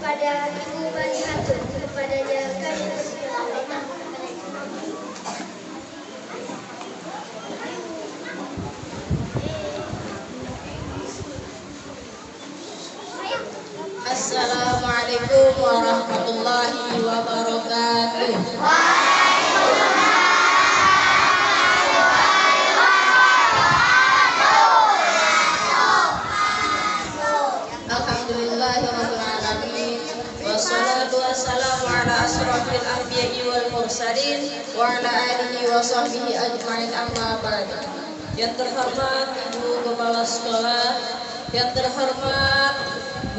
kepada Ibu Bani Hatun, kepadanya kami persilakan. Assalamualaikum warahmatullahi wabarakatuh. Alhamdulillahirrahmanirrahim. Wassalatu wassalamu ala asrafil anbiya'i wal mursalin wa ala alihi wa sahbihi ajma'in, amma ba'd. Yang terhormat Ibu Kepala Sekolah, yang terhormat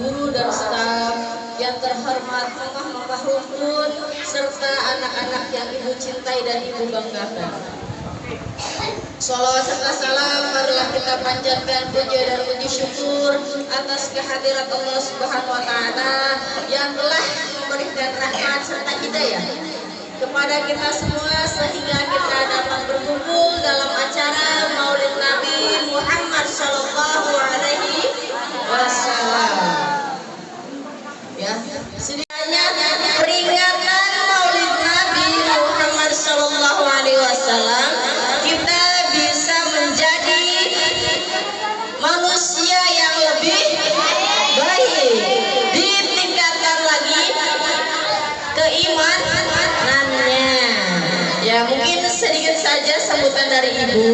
guru dan staf, yang terhormat mengah rumpun, serta anak-anak yang Ibu cintai dan Ibu banggakan. Shalawat serta salam marilah kita panjatkan puja dan puji syukur atas kehadirat Allah Subhanahu wa taala yang telah memberikan rahmat serta hidayah kepada kita semua sehingga kita dapat berkumpul dalam acara Maulid Nabi Muhammad sallallahu alaihi wasallam. Ya, sedianya peringatan Maulid Nabi Muhammad sallallahu alaihi wasallam kita bisa menjadi manusia yang lebih baik, ditingkatkan lagi keimanannya. Ya, mungkin sedikit saja sambutan dari Ibu.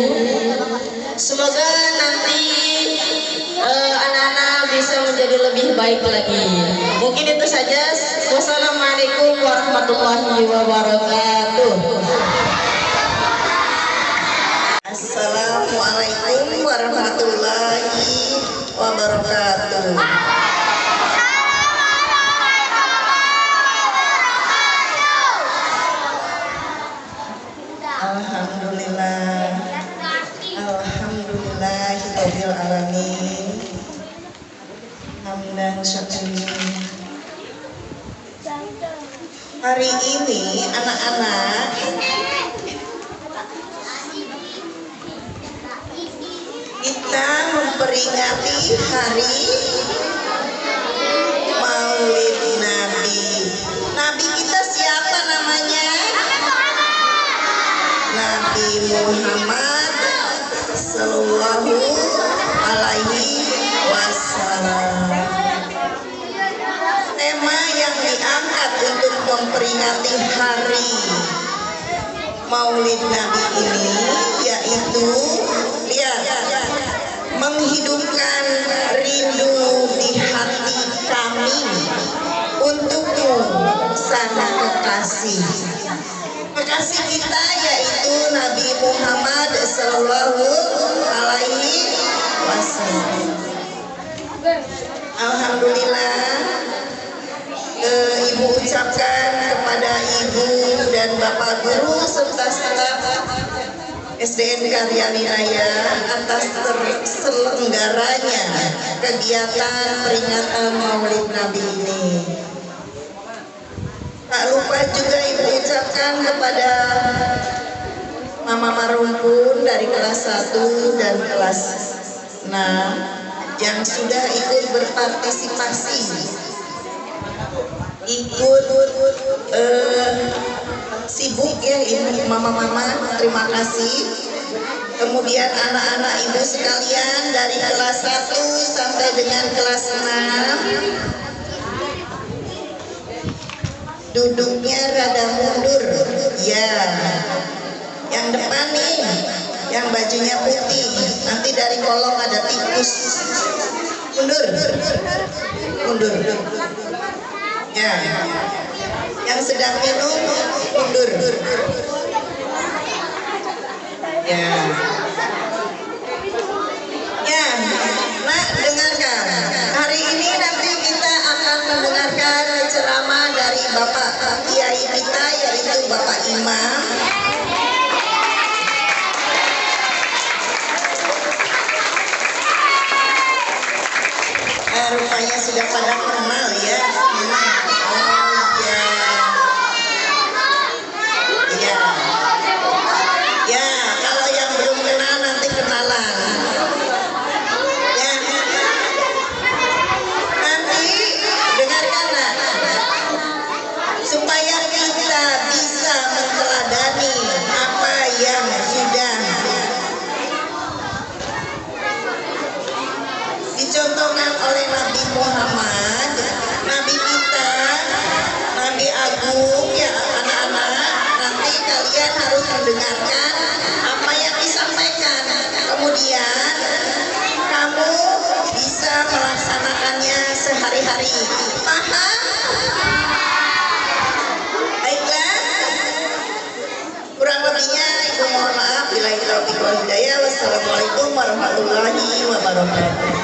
Semoga nanti anak-anak bisa menjadi lebih baik lagi. Mungkin itu saja. Wassalamualaikum warahmatullahi wabarakatuh. Assalamualaikum warahmatullahi wabarakatuh. Alhamdulillah, alhamdulillahirabbil alamin. Hamdan syakurin. Hari ini anak-anak kita memperingati hari Maulid Nabi. Nabi kita siapa namanya? Nabi Muhammad sallallahu alaihi wasallam. Tema yang diangkat untuk memperingati hari Maulid Nabi ini yaitu menghidupkan rindu di hati kami untukmu sang kekasih. Kekasih kita yaitu Nabi Muhammad sallallahu alaihi wasallam. Alhamdulillah, Ibu ucapkan kepada Ibu dan Bapak Guru serta staf SDN Karya Winaya atas terselenggaranya kegiatan peringatan Maulid Nabi ini. Tak lupa juga Ibu ucapkan kepada Mama Rumpun dari kelas 1 dan kelas 6 yang sudah ikut berpartisipasi, ikut sibuk ya ini mama-mama, terima kasih. Kemudian anak-anak Ibu sekalian dari kelas 1 sampai dengan kelas 6 duduknya rada mundur ya. Yang depan nih yang bajunya putih, nanti dari kolong ada tikus, mundur mundur ya. Yang sedang minum mundur ya. Ya, Nak, dengarkan. Hari ini nanti kita akan mendengarkan ceramah dari Bapak Kiai kita yaitu Bapak Imam. Rupanya sudah pada kenal ya. Nanti dengarkan, Nak. hari. Paham? Baiklah. Kurang lebihnya Ibu mohon maaf. Bila taufiq wal hidayah. Wassalamualaikum warahmatullahi wabarakatuh.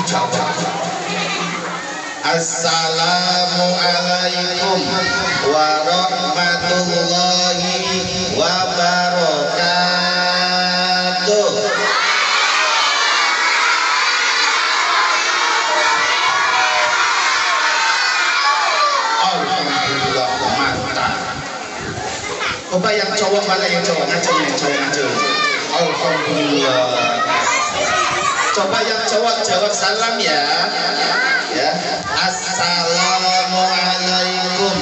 jawab. Assalamualaikum warahmatullahi wabarakatuh. Alhamdulillah, mantap. Coba yang cowok, mana yang cowok? Ngajeng, yang cowok ngajeng. Alhamdulillah. Coba yang cowok jawab salam ya. Ya. Assalamualaikum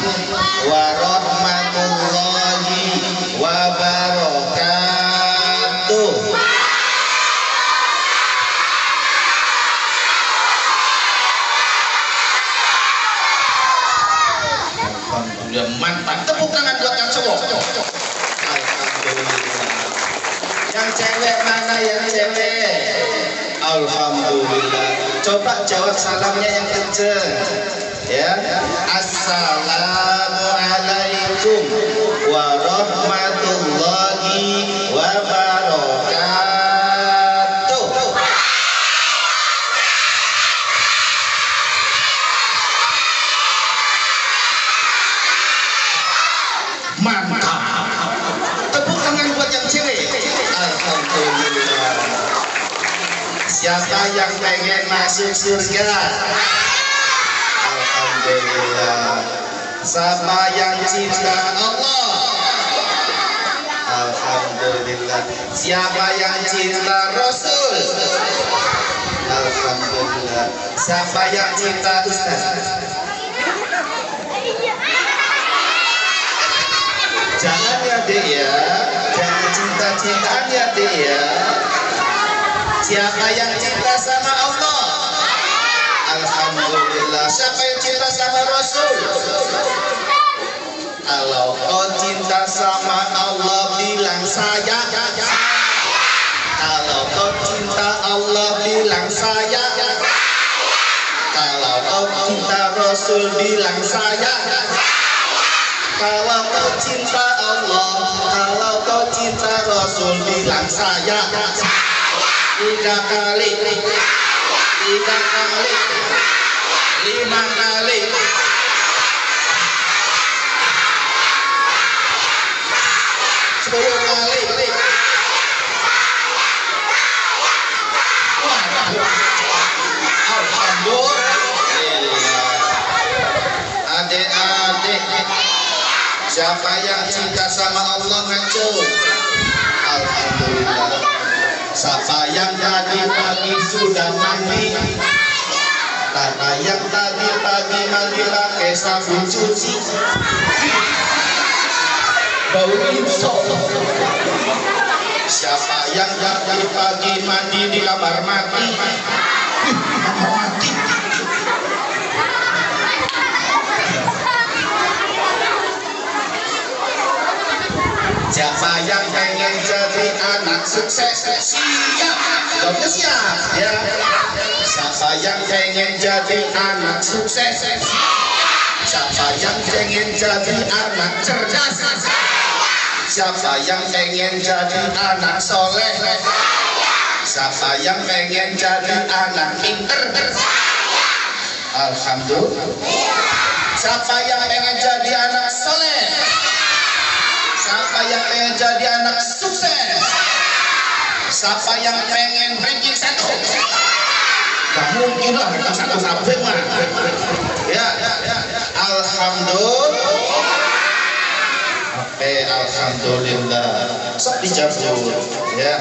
warahmatullahi wabarakatuh. Alhamdulillah, mantap. Tepuk tangan buat yang cowok. Alhamdulillah. Yang cewek mana yang cewek? Alhamdulillah. Coba jawab salamnya yang kenceng. Ya. Assalamualaikum warahmatullahi wabarakatuh. Mantap. Tepuk tangan buat yang cewek. Alhamdulillah. Siapa yang pengen masuk surga? Alhamdulillah. Siapa yang cinta Allah? Alhamdulillah. Siapa yang cinta Rasul? Alhamdulillah. Siapa yang cinta Ustaz? Jangan ya dek ya, jangan cinta-cintaan ya dek ya. Siapa yang cinta sama Allah? Alhamdulillah. Siapa yang cinta sama Rasul? Kalau kau cinta sama Allah, bilang saya. Kalau kau cinta Allah, bilang saya. Kalau kau cinta Rasul, bilang saya. Kalau kau cinta Allah, kalau kau cinta Rasul, bilang saya. 3 kali, 5 kali. Adik-adik, siapa yang cinta sama Allah ngaco? Alhamdulillah. Siapa yang tadi pagi sudah mandi? Siapa yang tadi pagi mandi pakai sabun cuci? Bau insop. Siapa yang tadi pagi mandi di kamar mati? Kamar mati. Siapa yang pengen jadi anak sukses? Siap, jawabnya siap ya. Siapa yang pengen jadi anak sukses? Siapa yang pengen jadi anak cerdas? Siapa yang pengen jadi anak soleh? Siapa yang pengen jadi anak pinter? Alhamdulillah. Siapa yang pengen jadi anak soleh? Siapa yang pengen jadi anak sukses? Siapa yang pengen ranking 1? Gak mungkin lah ranking 1 sampai mah. Ya, alhamdulillah. Oke, alhamdulillah. Sok dijabut ya.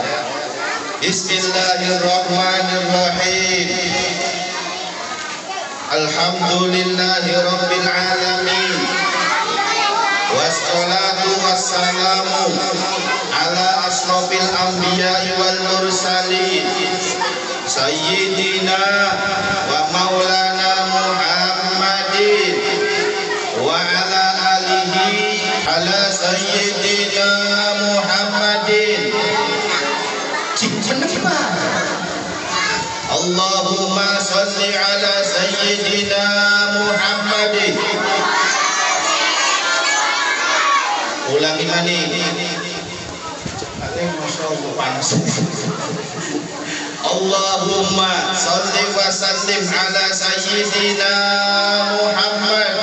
Bismillahirrahmanirrahim. Alhamdulillahirabbil alamin. Wassalatu wassalamu ala asrofil anbiya'i wal mursalin Sayyidina wa maulana Muhammadin wa ala alihi ala Sayyidina Muhammadin. Allahumma salli ala Sayyidina Muhammadin. Ulangi mani. Masya Allah panas. Allahumma sholli wa sallim ala sayyidina Muhammad.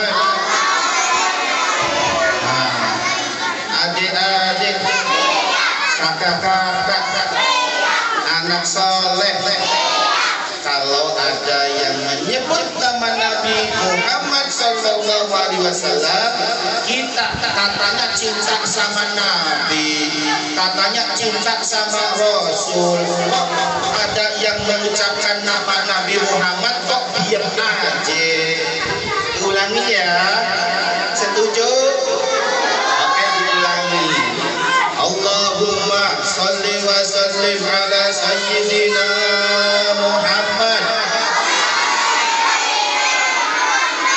Adik-adik, kakak-kakak, anak soleh, kalau ada yang menyebut nama Nabi Muhammad Sallallahu Alaihi Wasallam, kita katanya cinta sama Nabi, katanya cinta sama Rasul. Kok ada yang mengucapkan nama Nabi Muhammad kok diam aja? Ulangi ya, setuju? Oke, diulangi. Allahumma sholli wa sallim ala sayyidina Muhammad.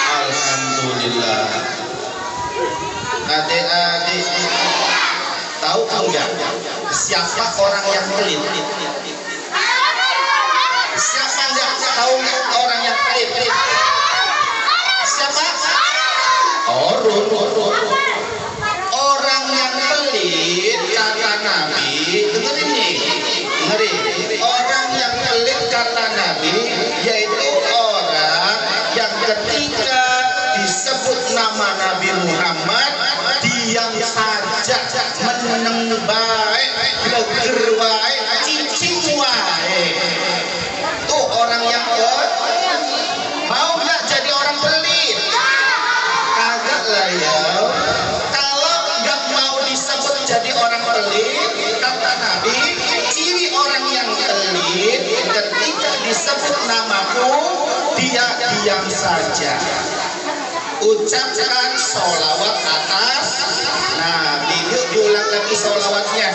Alhamdulillah. Adik-adik, tahu enggak siapa orang yang pelit? Siapa enggak tahu orang yang pelit? Siapa? Orang yang pelit kata Nabi, dengerin nih, dengerin. Orang yang pelit kata Nabi yaitu orang yang ketika disebut nama Nabi Muhammad diam saja, meneng baik, geger wae, cicing wae. Tuh orang yang mau nggak jadi orang pelit? Kagak lah ya. Kalau nggak mau disebut jadi orang pelit, kata Nabi, ciri orang yang pelit ketika disebut namaku dia diam saja. Ucapkan sholawat atas Nabi. Yuk diulang lagi sholawatnya.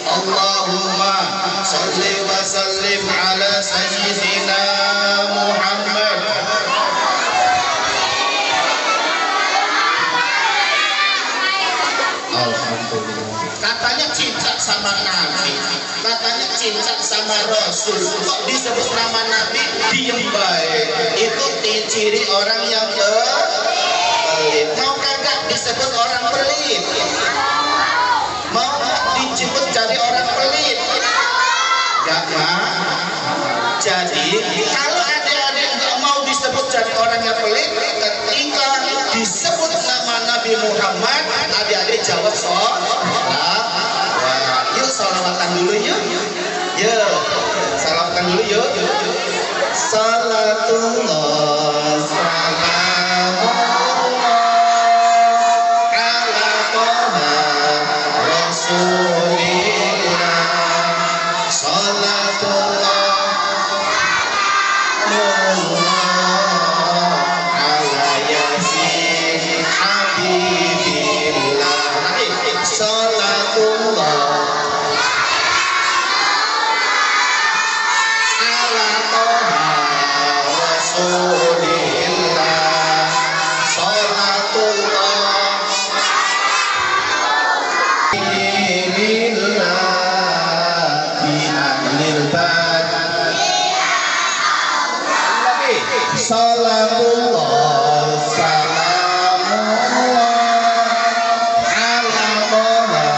Allahumma sholli wa sallim ala sayyidina Muhammad. Alhamdulillah. Katanya cinta sama Nabi, katanya cinta sama Rasul, kok disebut nama Nabi diem baik. Itu ciri orang yang pelit. Mau kagak disebut orang pelit? Mau disebut jadi orang pelit? Gak mau. Jadi kalau adik-adik nggak mau disebut jadi orang yang pelit, ketika disebut nama Nabi Muhammad, adik-adik jawab sholawat. Yuk sholawatan dulu yuk. Yuk sholawatan dulu yuk. Salatullah salamullah ala toha rasulillah. Salatullah ala yasin habibillah. Salatullah ala toha rasulillah. Salatullah billah bi ahlil bad. Salamullah salamullah ala toha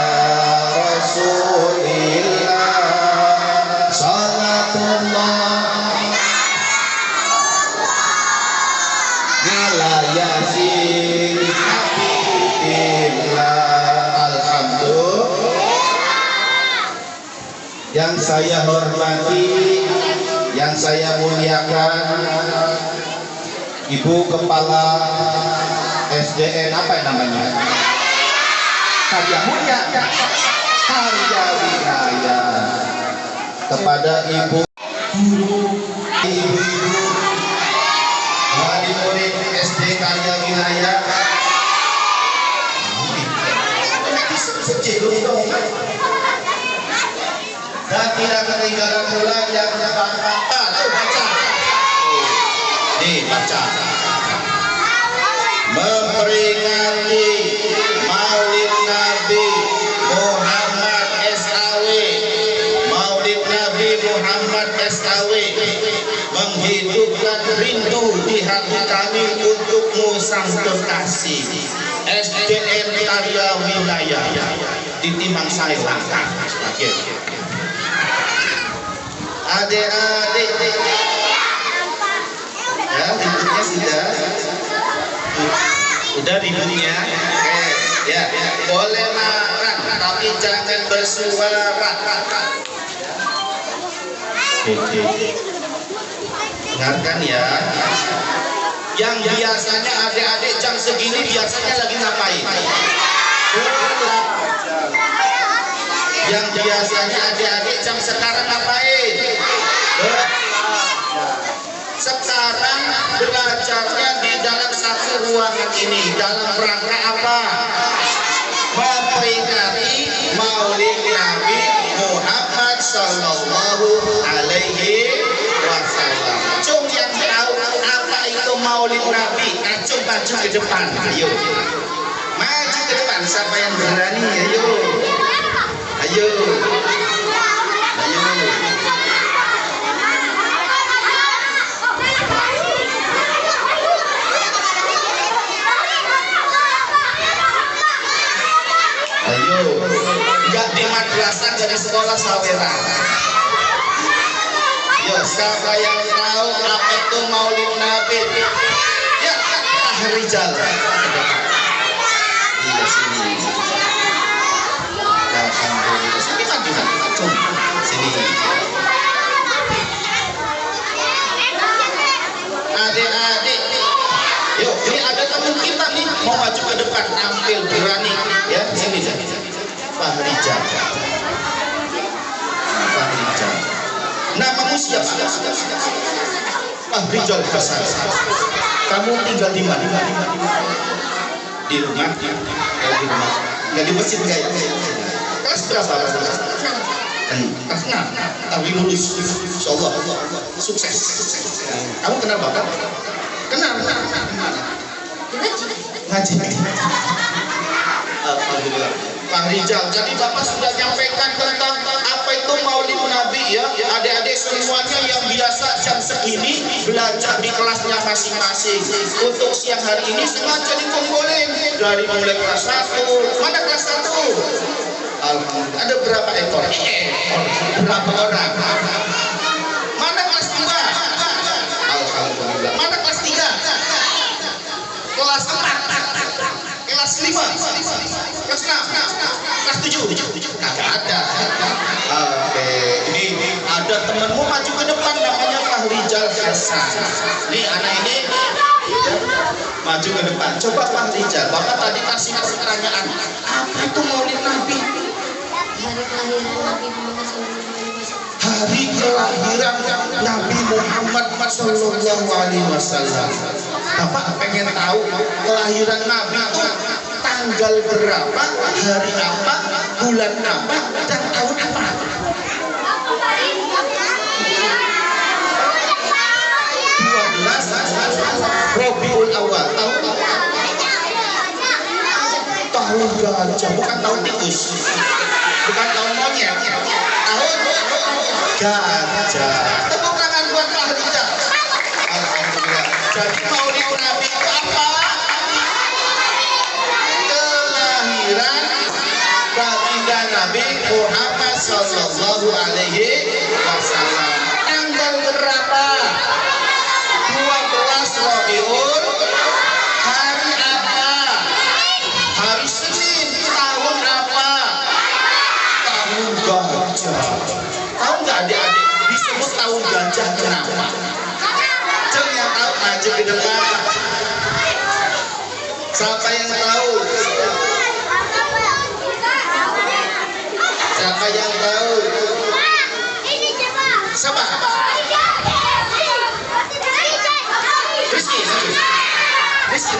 rasulillah. Salatullah ala yasin habibillah. Alhamdulillah. Yang saya hormati, yang saya muliakan, Ibu Kepala SDN apa namanya? Karya Mulia, Karya Wilayah. Kepada Ibu Guru, Ibu-ibu, wali murid SD Karya Wilayah. Dan tidak ketinggalan pula yang bapak-bapak. Baca. Nih baca. Memperingati Maulid Nabi Muhammad SAW. Maulid Nabi Muhammad SAW menghidupkan rindu di hati kami untukmu sang kekasih. SDN Karya Wilayah di Timang Sari Langkat. Adik-adik. Ya, ributnya sudah. Udah ributnya. Oke, ya. Boleh marah, tapi jangan bersuara. Oke. Dengarkan ya. Yang biasanya adik-adik jam segini biasanya lagi ngapain? Yang biasanya adik-adik jam sekarang ngapain? Sekarang belajarnya di dalam satu ruangan ini. Dalam rangka apa? Memperingati Maulid Nabi Muhammad Sallallahu Alaihi Wasallam. Cung yang tahu apa itu Maulid Nabi, acung maju ke depan. Ayo, maju ke depan. Siapa yang berani? Ayo, ayo, ayo. Ayo, nggak di madrasah dari sekolah Saweran. Yo, siapa yang tahu apa itu Maulid Nabi? Ya, Rijal. Iya sini. Alhamdulillah. Sini maju, sini. Adik-adik, yuk, ini ada teman kita nih mau maju ke depan, tampil berani, ya sini. Pak Rijal. Pak Rijal. Namamu siapa? Pak Rijal Hasan. Kamu tinggal di mana? Di rumah? Di rumah. Nggak di masjid nggak ya? Kelas berapa? Kelas 6. Tapi lulus. Insyaallah. Sukses. Kamu kenal Bapak? Kenal. Ngaji. Alhamdulillah. Pak Rijal, jadi Bapak sudah nyampaikan tentang apa itu Maulid Nabi ya. Adik-adik semuanya yang biasa jam segini belajar di kelasnya masing-masing. Untuk siang hari ini sengaja dikumpulin dari mulai kelas 1. Mana kelas 1? Alhamdulillah. Ada berapa ekor? Berapa orang? Mana kelas 2? Alhamdulillah. Mana kelas 3? Kelas 4? Kelas 5? Kelas 6? Kelas 7? Kagak ada. Oke, ini ada temanmu maju ke depan namanya Pak Rijal Hasan. Nih anak ini maju ke depan. Coba Pak Rijal, Bapak tadi kasih pertanyaan. Apa itu Maulid Nabi? Hari kelahiran Nabi Muhammad Sallallahu Alaihi Wasallam. Bapak pengen tahu kelahiran Nabi itu tanggal berapa, hari apa, bulan apa, dan tahun apa? Rabiul Awal. Tahun gajah, bukan tahun tikus, bukan tahun monyet, tahun gajah. Tepuk tangan buat Pak Rijal. Alhamdulillah. Jadi Maulid Nabi itu apa? Kelahiran baginda Nabi Muhammad Sallallahu Alaihi Wasallam. Tanggal berapa? 12 Rabiul. Hari apa? Hari Senin. Tahun apa? Tahun gajah. Tahu nggak adik-adik disebut tahun gajah kenapa? Ceng yang tahu maju ke depan. Siapa yang tahu? Siapa yang tahu? Siapa? Rizky.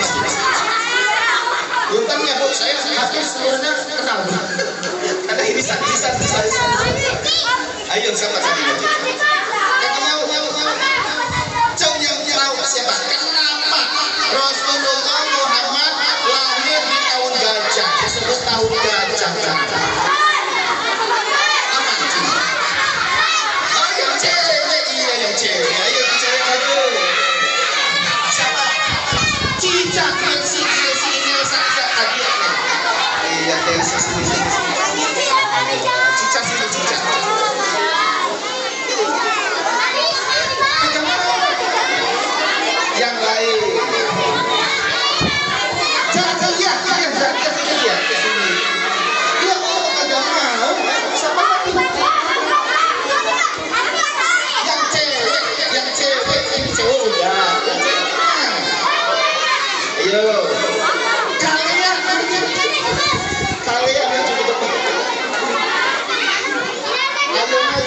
Bukan ya Bu, saya hampir seluruhnya kenal. Ada irisan. Ayo siapa tadi? Yang tahu siapa? Kenapa Rasulullah Muhammad lahir di tahun gajah? Disebut tahun gajah. Aman. Oh yang cewek, iya yang cewek. Ayo yang cewek maju. Siapa? Cicak, si tadi. Iya, sini. Cicak sini, Cicak.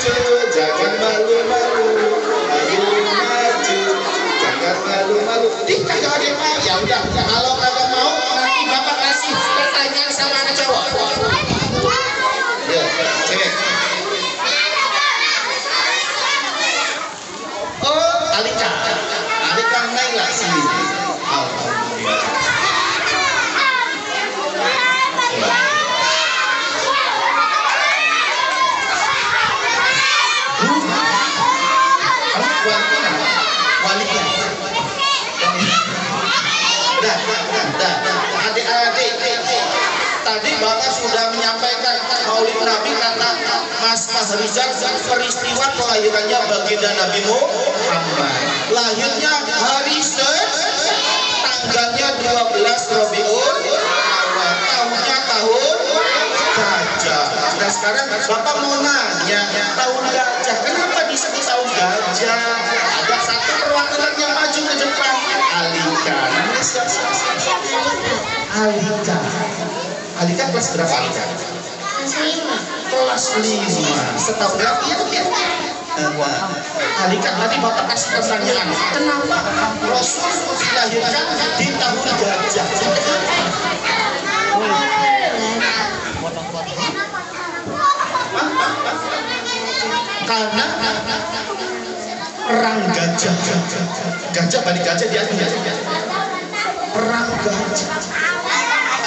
maju, jangan malu-malu, maju, jangan malu-malu. Kagak ada yang mau. Ya udah, kalau kagak mau, nanti bapak kasih pertanyaan sama anak cowok. Ya, cewek. Oh, Alika Naila sini. Alhamdulillah. Adik-adik, tadi Bapak sudah menyampaikan Maulid Nabi kata Mas Rizal peristiwa kelahirannya baginda Nabi Muhammad. Lahirnya hari tanggalnya 12 Rabiul Awal, tahunnya tahun gajah. Nah sekarang Bapak mau nanya, tahun gajah kenapa disebut tahun gajah? Ada satu perwakilan yang maju ke depan. Alika. Alika kelas berapa Alika? Kelas 5. Setahun berapa ya? Alika tadi Bapak kasih pertanyaan, kenapa Rasul dilahirkan di tahun gajah? Karena perang gajah. Gajah balik gajah dia perang gajah.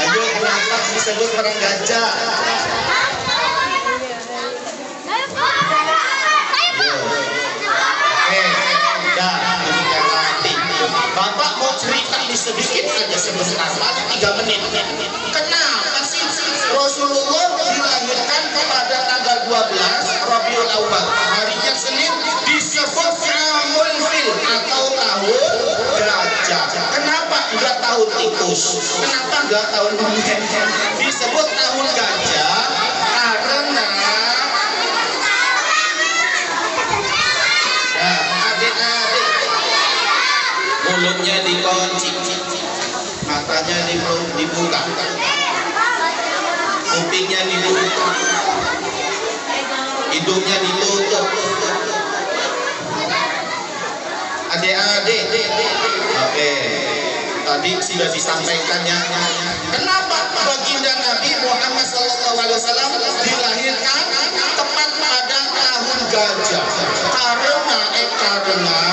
Ayo kenapa disebut perang gajah? Bapak mau cerita sedikit aja sebentar, paling 3 menit. Kenapa sih Rasulullah dilahirkan pada tanggal 12 Rabiul Awal, harinya Senin, disebut Amul Fil atau tahun gajah? Kenapa enggak tahun tikus? Kenapa enggak tahun monyet? Disebut tahun gajah karena mulutnya dikunci, matanya dibuka, kupingnya dibuka, hidungnya ditutup. Adik-adik, oke, tadi sudah disampaikannya. Kenapa baginda Nabi Muhammad SAW dilahirkan tepat pada tahun gajah? Karena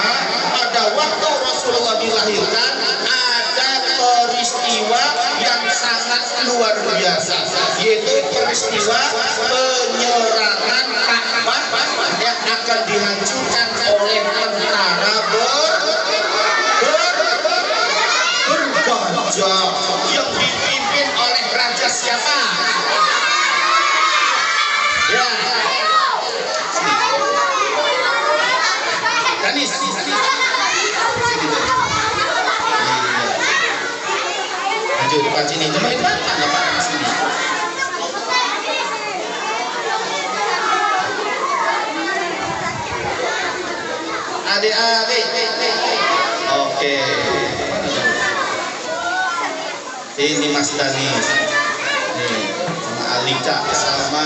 pada waktu Rasulullah dilahirkan ada peristiwa yang sangat luar biasa, yaitu peristiwa penyerangan Ka'bah yang akan dihancurkan oleh tentara bergajah yang dipimpin oleh raja siapa? Ya, Danis. Lanjut depan sini, teman depan sini. Adik-adik, oke. Ini Mas Danis, sama Alika, sama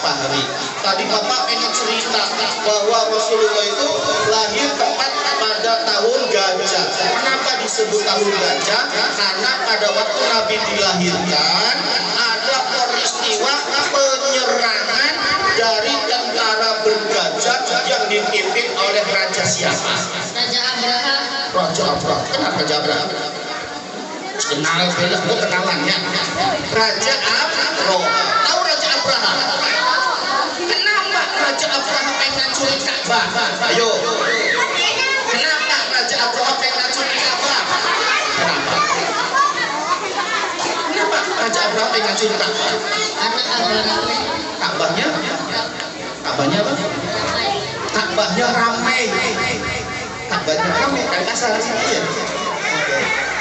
Fahri. Tadi Bapak pengen cerita bahwa Rasulullah itu lahir tepat pada tahun gajah. Kenapa disebut tahun gajah? Karena pada waktu Nabi dilahirkan ada peristiwa penyerangan dari tentara bergajah yang dipimpin oleh raja siapa? Raja Abraham. Raja Abraham. Kenapa Raja Abraham? Kenal bela itu kenalannya. Raja Abraham. Tahu Raja Abraham? Kenapa Raja Abraham pengen hancurin Ka'bah? Ayo. Kenapa Raja Abraham pengen hancurin Ka'bah? Kenapa? Kenapa Raja Abraham pengen hancurin Ka'bah? Ka'bahnya apa? Ka'bahnya ramai. Ka'bahnya ramai. Kayak asal sini ya.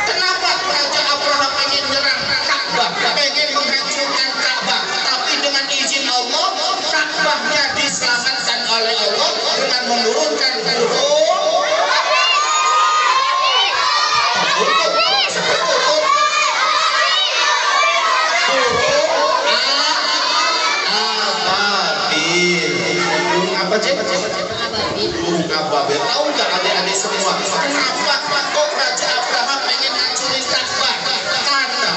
Kenapa Raja Abraham pengen nyerang Ka'bah, pengen menghancurkan Ka'bah, tapi dengan izin Allah Ka'bahnya diselamatkan oleh Allah dengan menurunkan huruf ababil. Burung apa Cik? Gunung Ababil. Tahu nggak adik-adik semua? Kenapa kok Raja Abraham pengen hancurin Ka'bah? Karena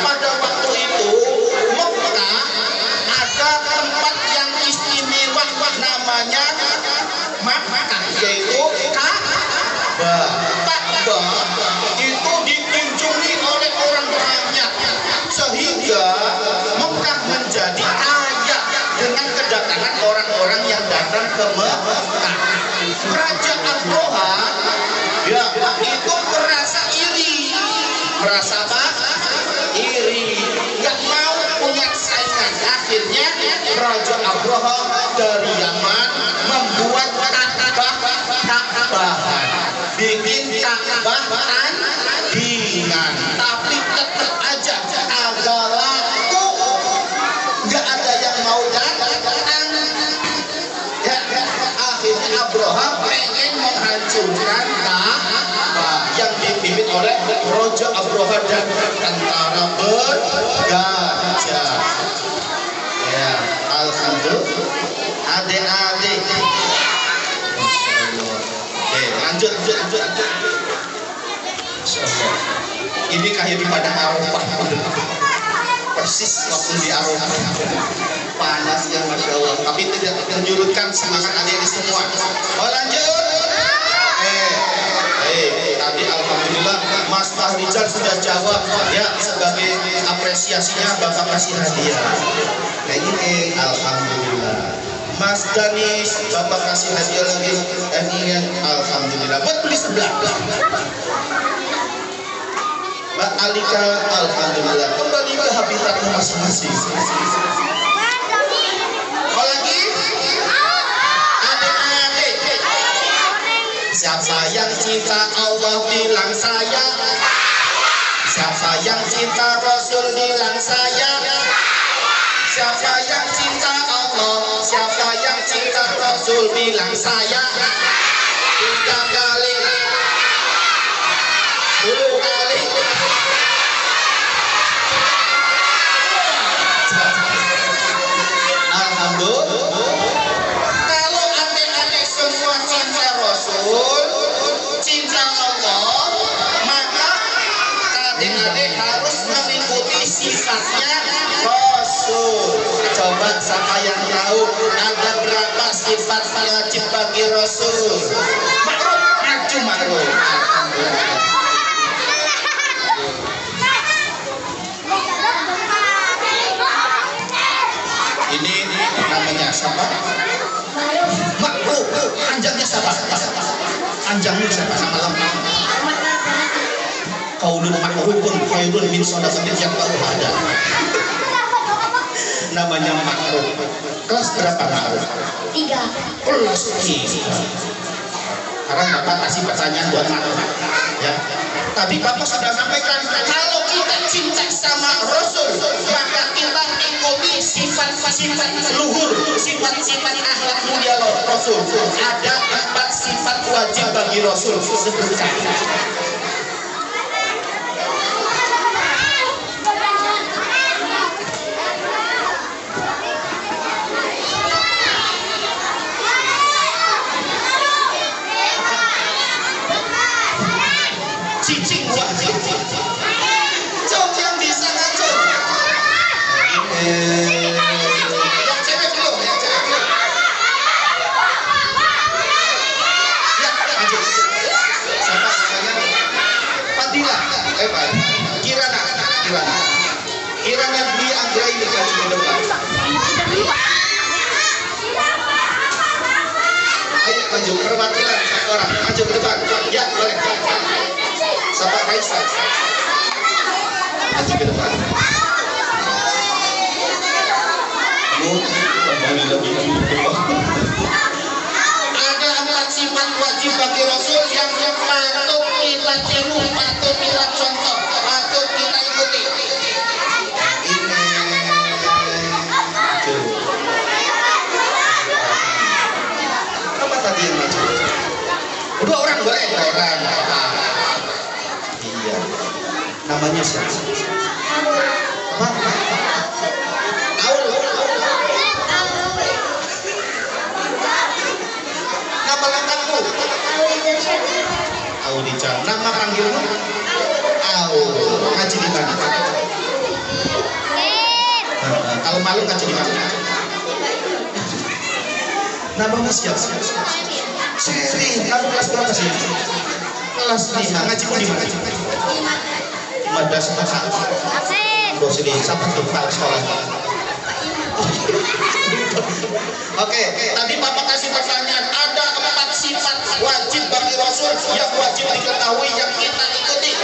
pada waktu itu Mekah ada tempat yang istimewa namanya Makkah, yaitu Ka'bah. Ka'bah itu dikunjungi oleh orang banyak sehingga Mekah menjadi kaya dengan kedatangan orang-orang yang datang ke Mekah. Raja Abraha ya itu merasa iri, merasa apa? Iri, nggak mau punya saingan. Akhirnya Raja Abraha dari Yaman membuat Ka'bahan, bikin Ka'bah tandingan, tapi tetap aja agak laku, nggak ada yang mau datang. Ya, akhirnya Abraha pengen menghancurkan Ka'bah yang dipimpin oleh Raja Abraha dan tentara bergajah. Ya, alhamdulillah. Adik-adik. Lanjut. Ini kayak di padang Arafah. Persis waktu di Arafah. Panasnya Masya Allah. Tapi tidak menyurutkan semangat adik-adik semua. Oh lanjut. Tadi alhamdulillah Mas Fahrizal sudah jawab ya, sebagai apresiasinya Bapak kasih hadiah. Nah ini alhamdulillah. Mas Danis, Bapak kasih hadiah lagi. Ini alhamdulillah. Buat tulis sebelah. Mbak Alika, alhamdulillah. Kembali ke habitatmu masing-masing. Mau lagi? Adik-adik. Siapa yang cinta Allah bilang saya. Siapa yang cinta Rasul bilang saya. Siapa yang cinta Allah, siapa yang cinta Rasul bilang saya. 3 kali, 10 kali. Alhamdulillah. Kalau adik-adik semua cinta Rasul, cinta Allah, maka adik-adik harus mengikuti sifatnya Rasul. Coba siapa yang tahu ada berapa sifat wajib bagi Rasul? Makruf, maju makruf. Ini namanya siapa? Makruf. Anjangnya siapa? Anjangnya siapa? Nama lengkap. Qaulun ma'rufun khairun min shadaqatin yaqbaluha ada. Namanya makruf. Kelas berapa makruf? 3. Kelas 3. Sekarang Bapak kasih pertanyaan buat makruf ya. Tadi Bapak sudah sampaikan kalau kita cinta sama Rasul maka kita ikuti sifat-sifat luhur, sifat-sifat akhlak mulia Rasul. Ada 4 sifat wajib bagi Rasul. Sebutkan. Cicing wajib. Cok yang bisa ngacung. Yang cewek belum, yang cewek belum. Ya, lanjut. Siapa namanya? Fadila. Kirana. Kirana Dwi Anggraini maju ke depan. Ayo maju, perwakilan 1 orang maju ke depan. Ya, boleh. Sahabat Raisa maju ke depan. Ada 4 sifat wajib bagi Rasul yang patut kita tiru, patut kita contoh, patut kita ikuti. Apa tadi yang maju? 2 orang boleh, 2 orang. Iya. Namanya siapa? Apa? Aul. Audica. Nama panggilmu? Au. Ngaji di mana? Kalau malu ngaji di mana? Namamu siapa? Seri. Kamu kelas berapa sih? Kelas 5. Ngaji di mana? Madrasah dosen siapa tuh Pak sekolah? Oke, tadi Bapak kasih pertanyaan, ada 4 sifat wajib bagi Rasul yang wajib diketahui yang kita ikuti. 1.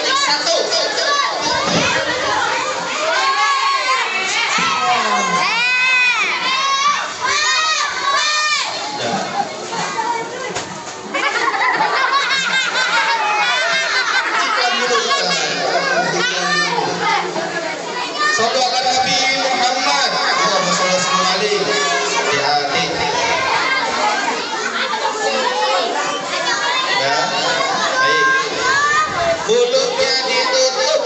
Sallallahu Nabi Muhammad. Allahumma shalli wa sallim alaihi. Ya, baik. Mulutnya ditutup,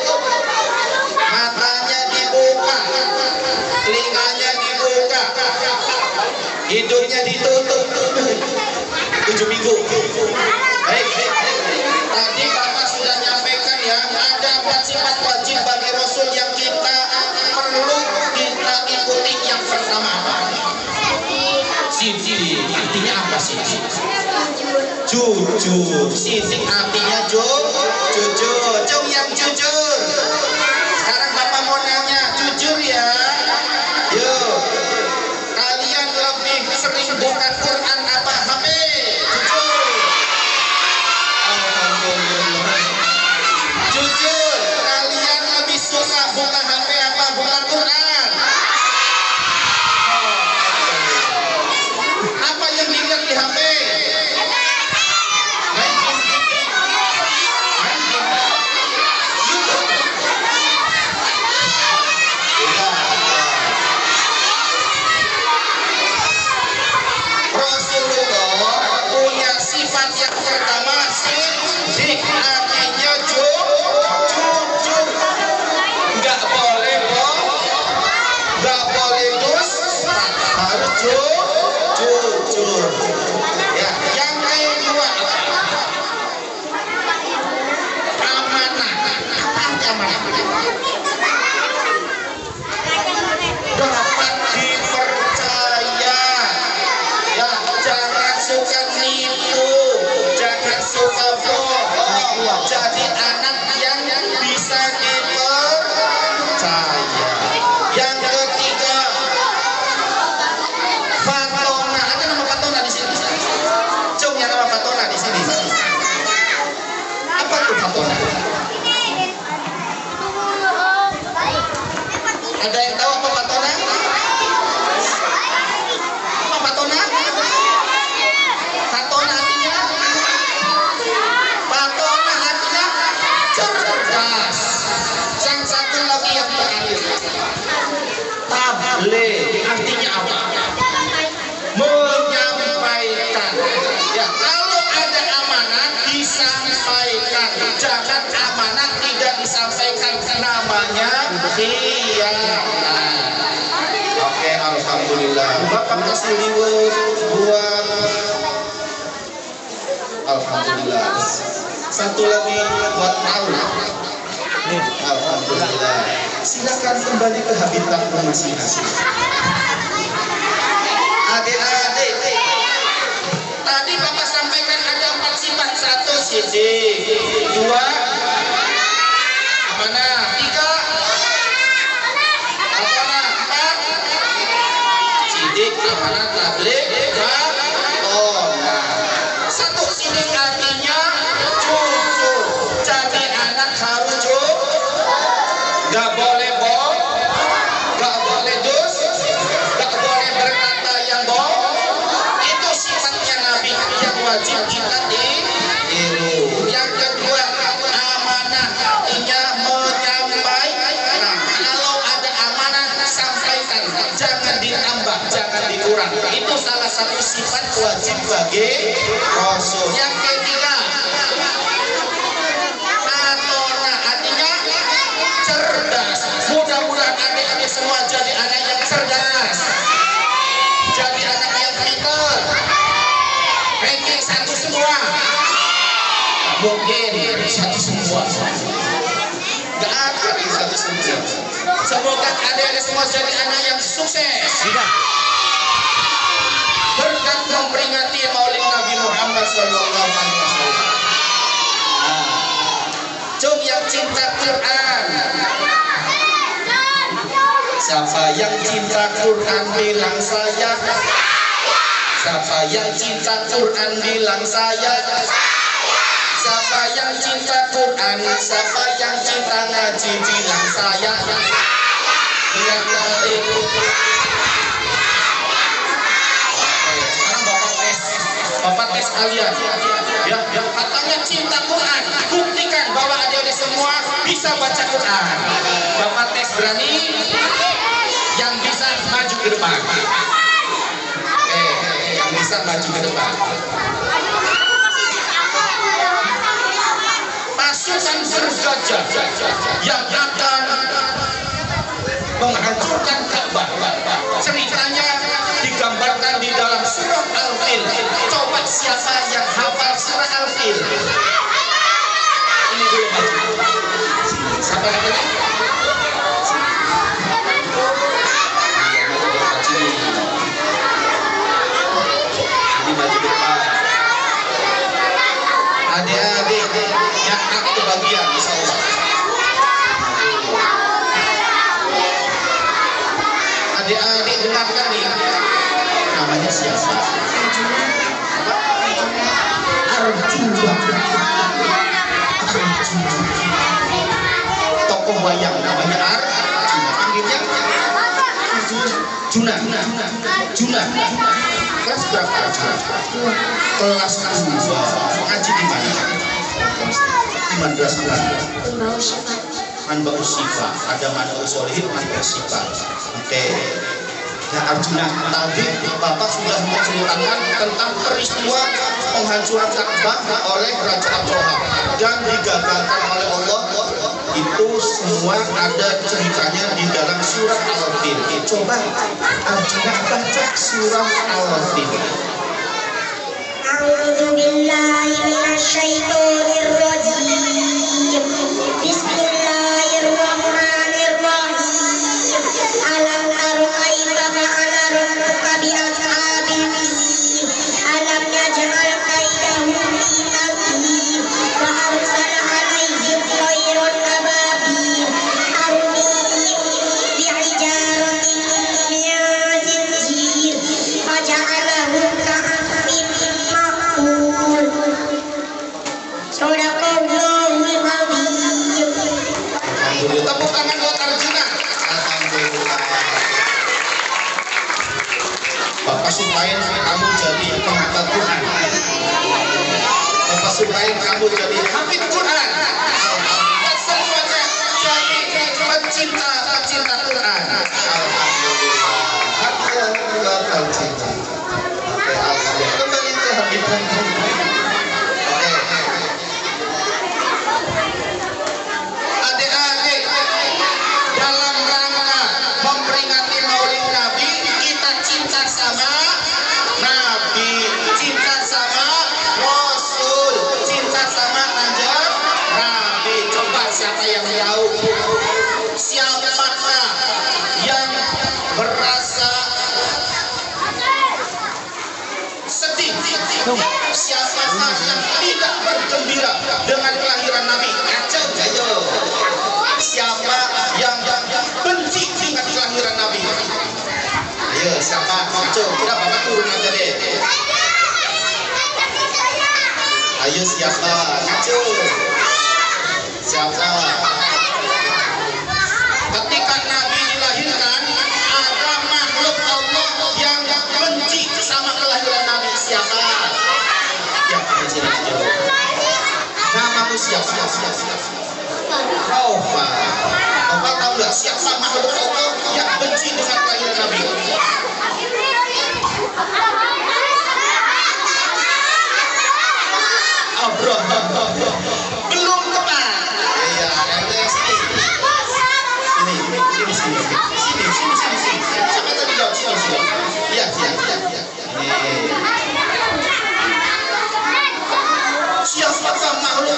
matanya dibuka, telinganya dibuka, hidungnya ditutup. 7 minggu. Baik. Tadi Bapak sudah nyampaikan ya, ada 4 sifat wajib bagi Rasul yang kita perlu kita ikuti. Yang pertama apa? Sidik. Artinya apa sih? Jujur. Sidik artinya jujur. Jom yang jujur. Sekarang Bapak mau nanya, jujur ya. Yuk. Kalian lebih sering buka Quran apa HP? Jujur. Jujur, kalian lebih suka buka HP apa buka Quran? Apa yang dilihat di HP? Rasulullah punya sifat yang pertama, sidik, artinya jujur. Nggak boleh bohong, nggak boleh dusta, harus jujur. Ya, yang kedua amanah. Dapat dipercaya. Ya, jangan suka nipu, jangan suka bohong. Jadi anak yang bisa dipercaya. Yang ketiga, Fatona. Ada nama Fatona di sini? Cung ya nama Fatona di sini. Apa tuh Fatona? Ada yang tahu apa Fatona? Apa Fatona? Fatona artinya? Fatona artinya cerdas. Yang satu lagi yang terakhir, tabligh. Artinya apa? Menyampaikan. Ya, kalau ada amanah disampaikan. Jangan amanah tidak disampaikan, namanya khianat. Oke, alhamdulillah. Bapak kasih reward buat alhamdulillah. Satu lagi buat Aula. Alhamdulillah. Silakan kembali ke habitatmu masing-masing. Adik-adik, tadi Bapak sampaikan ada 4 sifat. 1 sidik, 2 amanah, 3 amanah, 4 sidik, amanah, tabligh, 5 1 sidik artinya jujur. Jadi anak harus jujur, gak boleh bohong, gak boleh gak boleh berkata yang bohong. Itu sifatnya Nabi yang wajib kita tiru. Yang kedua, amanah artinya menyampaikan. Kalau ada amanah, sampaikan, jangan ditambah, jangan dikurang. Itu salah satu sifat wajib bagi Rasul. Yang ketiga, Fatona artinya cerdas. Mudah-mudahan adik-adik semua jadi anak yang cerdas, jadi anak yang pintar, ranking 1 semua. Mungkin satu semua. Gak ada yang satu semua. Semoga adik-adik semua jadi anak yang sukses. Berkat memperingati Maulid Nabi Muhammad SAW. Jom yang cinta Quran. Siapa yang cinta Quran bilang saya. Siapa yang cinta Quran bilang saya. Siapa yang cinta Quran, siapa yang cinta ngaji bilang saya. Yang penting. Sekarang Bapak tes kalian. Ya, katanya cinta Quran. Buktikan bahwa adik-adik semua bisa baca Quran. Bapak tes berani? Yang bisa maju ke depan. Yang bisa maju ke depan. Pasukan bergajah yang akan menghancurkan Ka'bah. Ceritanya digambarkan di dalam surah Al-Fil. Coba siapa yang hafal surah Al-Fil? Ini dulu maju. Siapa namanya? Ini maju depan. Adik-adik yang aku kebagian, insya Allah. Adik-adik dengarkan nih. Namanya siapa? Arjuna. Tokoh wayang namanya Arjuna. Panggilnya Juna. Kelas berapa Arjuna? Kelas 2. Ngaji di mana? Di madrasah. Manbaus Syifa. Ada Manbaus Solihin, Manbaus Syifa. Oke. Nah Arjuna, tadi Bapak sudah menceritakan tentang peristiwa penghancuran Ka'bah oleh Raja Abraham dan digagalkan oleh Allah. Itu semua ada ceritanya di dalam surah Al-Fil. Coba Arjuna baca surah Al-Fil. A'udzu billahi minasyaitonir rajim. Bismillahirrahmanirrahim. Alam tara kaifa fa'ala rabbuka bi ashabil fil. Alam yaj'al kaidahum fi tadlil wa arsala 'alaihim tayran ababil tarmihim bi'ijaratin min sijil faja'alahum ka'asfin ma'kul. Sadaqallahul azim. Tepuk tangan buat Arjuna. Alhamdulillah. Bapak supaya kamu jadi penghafal Quran. Bapak supaya kamu jadi hafid Quran. Dan semuanya jadi pencinta Quran. Alhamdulillah. Alhamdulillah pencinta. Oke, alhamdulillah. Kembali ke hafid Quran. Siapa yang tahu? Siapakah yang merasa sedih? Siapakah yang tidak bergembira dengan kelahiran Nabi? Kacau, ayo. Siapa yang benci dengan kelahiran Nabi? Ayo, siapa? Kacau. Tidak, Bapak turun aja deh. Ayo, siapa? Kacau. Siapa? Ketika Nabi dilahirkan, ada makhluk Allah yang benci sama kelahiran Nabi. Siapa? Ya, namamu siapa? Taufa. Taufa tahu nggak siapa makhluk Allah yang benci dengan kelahiran Nabi? Abraham. Belum tepat. Iya, yang sini. Sini. Siapa tadi jawab? Sini. Iya. Siapakah makhluk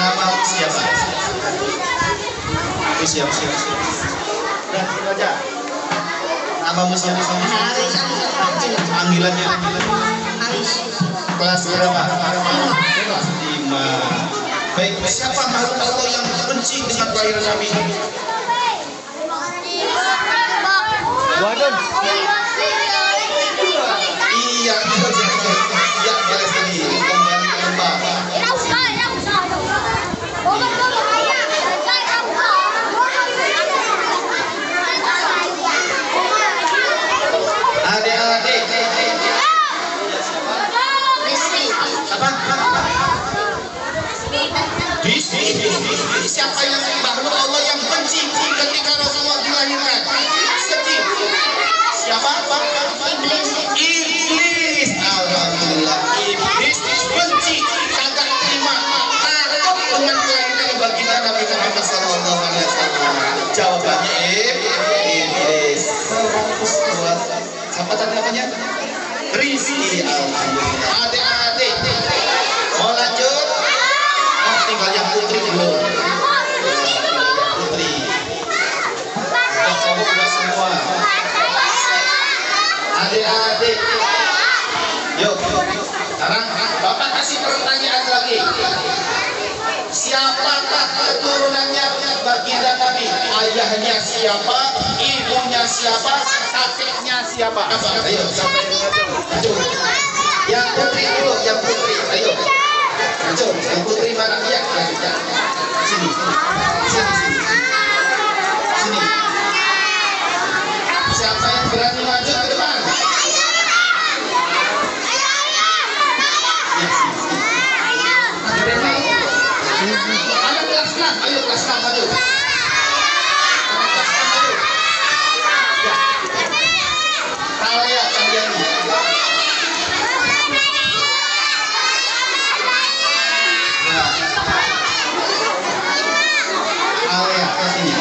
Namamu siapa? Siap. Dan itu aja. Namamu siapa? Panggilannya? Kelas berapa? Kelas 5. Baik, siapa makhluk Allah yang benci dengan kelahiran Nabi? Waduh. Iya, ya beres ini. Kembali ke lembah. Adik-adik. Apa? Siapa yang makhluk Allah yang benci ketika Rasulullah dilahirkan? Sedih. Siapa? Iblis. Alhamdulillah. Iblis benci, kagak terima, takut dengan kelahiran baginda Nabi Muhammad SAW. Jawabannya iblis. Siapa tadi namanya? Rizki. Alhamdulillah. Adik-adik, mau lanjut? Oh, tinggal yang putri dulu. Putri. Cowok udah semua. Adik-adik, yuk. Sekarang Bapak kasih pertanyaan lagi. Siapakah keturunannya baginda Nabi? Ayahnya siapa? Ibunya siapa? Kakeknya siapa? Ayo, sampai maju. Yang putri dulu, yang putri. Ayo. Maju, yang putri mana? Ya. Sini. Siapa yang berani maju ke depan? Ayo kelas 6, ayo kelas 6 maju. Kalian kalian. Kalian ke sini.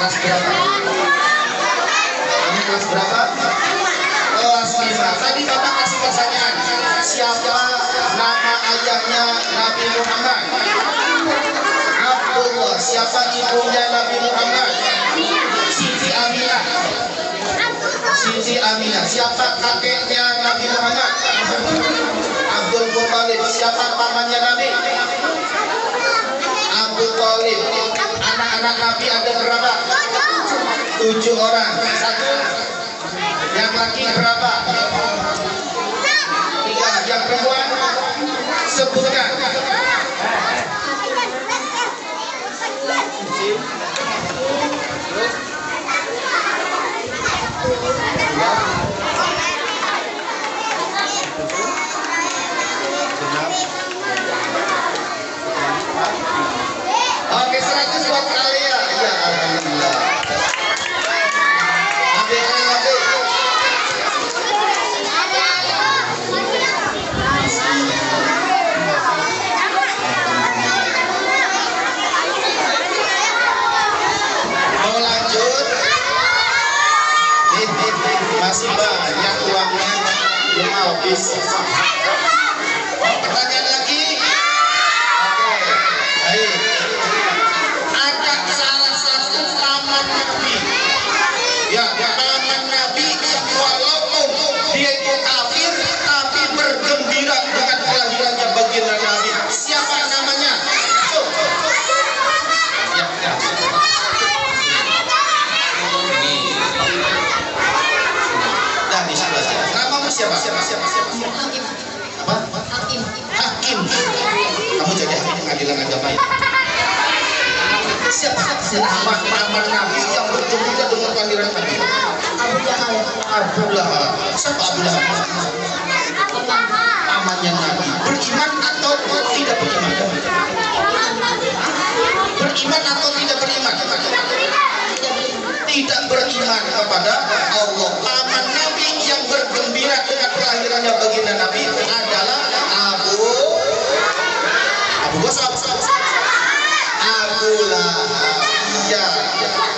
Kelas berapa? Ini kelas berapa? Kelas 5. Tadi Bapak kasih pertanyaan. Siapa nama ayahnya Nabi Muhammad? Abdullah. Siapa ibunya Nabi Muhammad? Siti Aminah. Siti Aminah. Siapa kakeknya Nabi Muhammad? Abdul Muttalib. Siapa pamannya Nabi? Abdul Thalib. Anak-anak Nabi ada berapa? 7 orang. 1. Yang laki berapa? 3. Yang perempuan? Sebutkan. Oke, 100 buat kalian. Ya, alhamdulillah. Adik-adik. Mau lanjut? Masih banyak uangnya, belum habis. Pertanyaan lagi? Oke, baik. Ada salah satu paman Nabi, ya paman Nabi yang walaupun dia itu kafir tapi bergembira dengan kelahirannya baginda Nabi. Siapa namanya? Masuk. Ya. Dan di sebelah sana. Namamu siapa? Hakim. Apa? Hakim. Kamu jadi hakim pengadilan agama ya? Siapa paman Nabi yang bergembira dengan kelahiran Nabi? Abu Jahal. Abu Lahab. Siapa Abu Lahab? Pamannya Nabi. Beriman atau tidak beriman? Beriman atau tidak beriman? Tidak beriman kepada Allah. Paman Nabi yang bergembira dengan kelahirannya baginda Nabi adalah Abu Lahab. Abu Lahab. Ya,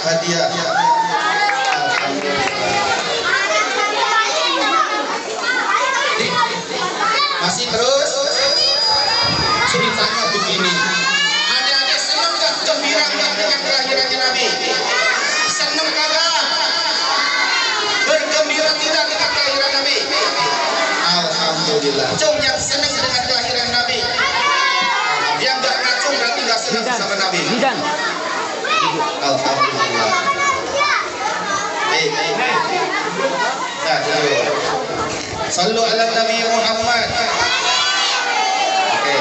hadiah. Alhamdulillah. Alhamdulillah. Cung yang senang dengan kelahiran Nabi. Yang nggak ngacung berarti nggak senang sama Nabi. Bidan. Alhamdulillah. Nah, sallu ala Nabi Muhammad. Oke.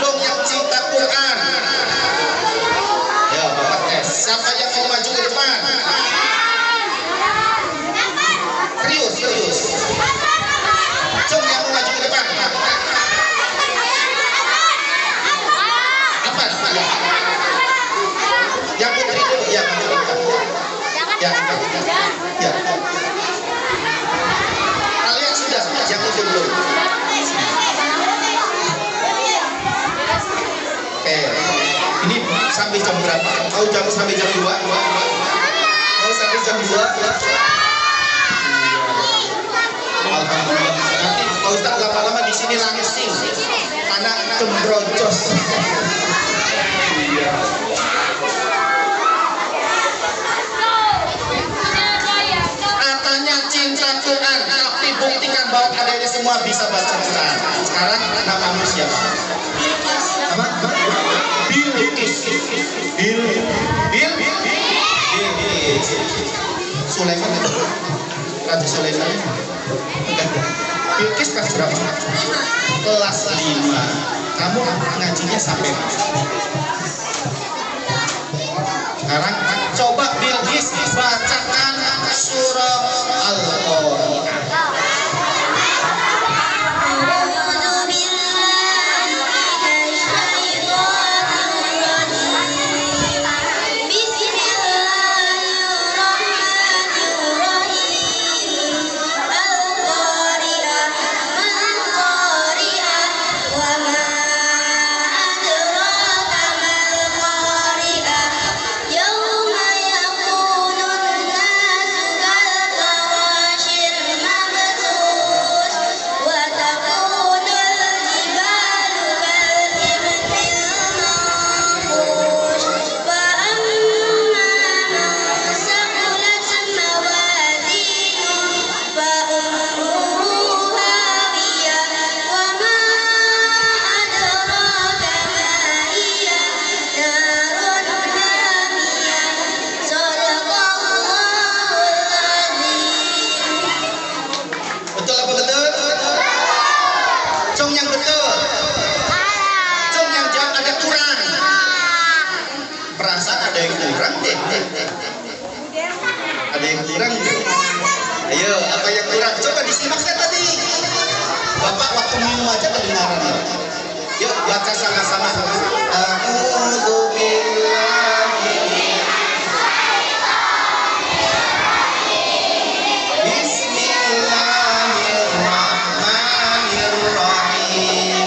Cung yang cinta Quran. Ya, Bapak tes. Siapa yang mau maju ke depan? Serius. Cung yang mau maju ke depan. Apa? Yang putri dulu, ya. Ya. Kalian sudah yang itu dulu. Oke. Ini sampai jam berapa? Mau jam sampai jam 2? Mau sampai jam 2? Alhamdulillah. Nanti Pak Ustaz lama-lama di sini langsing. Anak gembrojos. Iya. Katanya cinta Quran, tapi buktikan bahwa kalian semua bisa baca Quran. Sekarang namamu siapa? Apa? Bilqis. Sulaiman. Raja Sulaiman. Bilqis kelas berapa? Kelas 5. Kamu ngajinya sampai mana? Sekarang coba Bilqis bacakan surah Al-Qari'ah. Ada yang kurang? Ayo, apa yang kurang? Coba disimakkan tadi. Bapak waktu minum aja kedengaran. Yuk baca sama-sama. A'udzu billahi Bismillahirrahmanirrahim.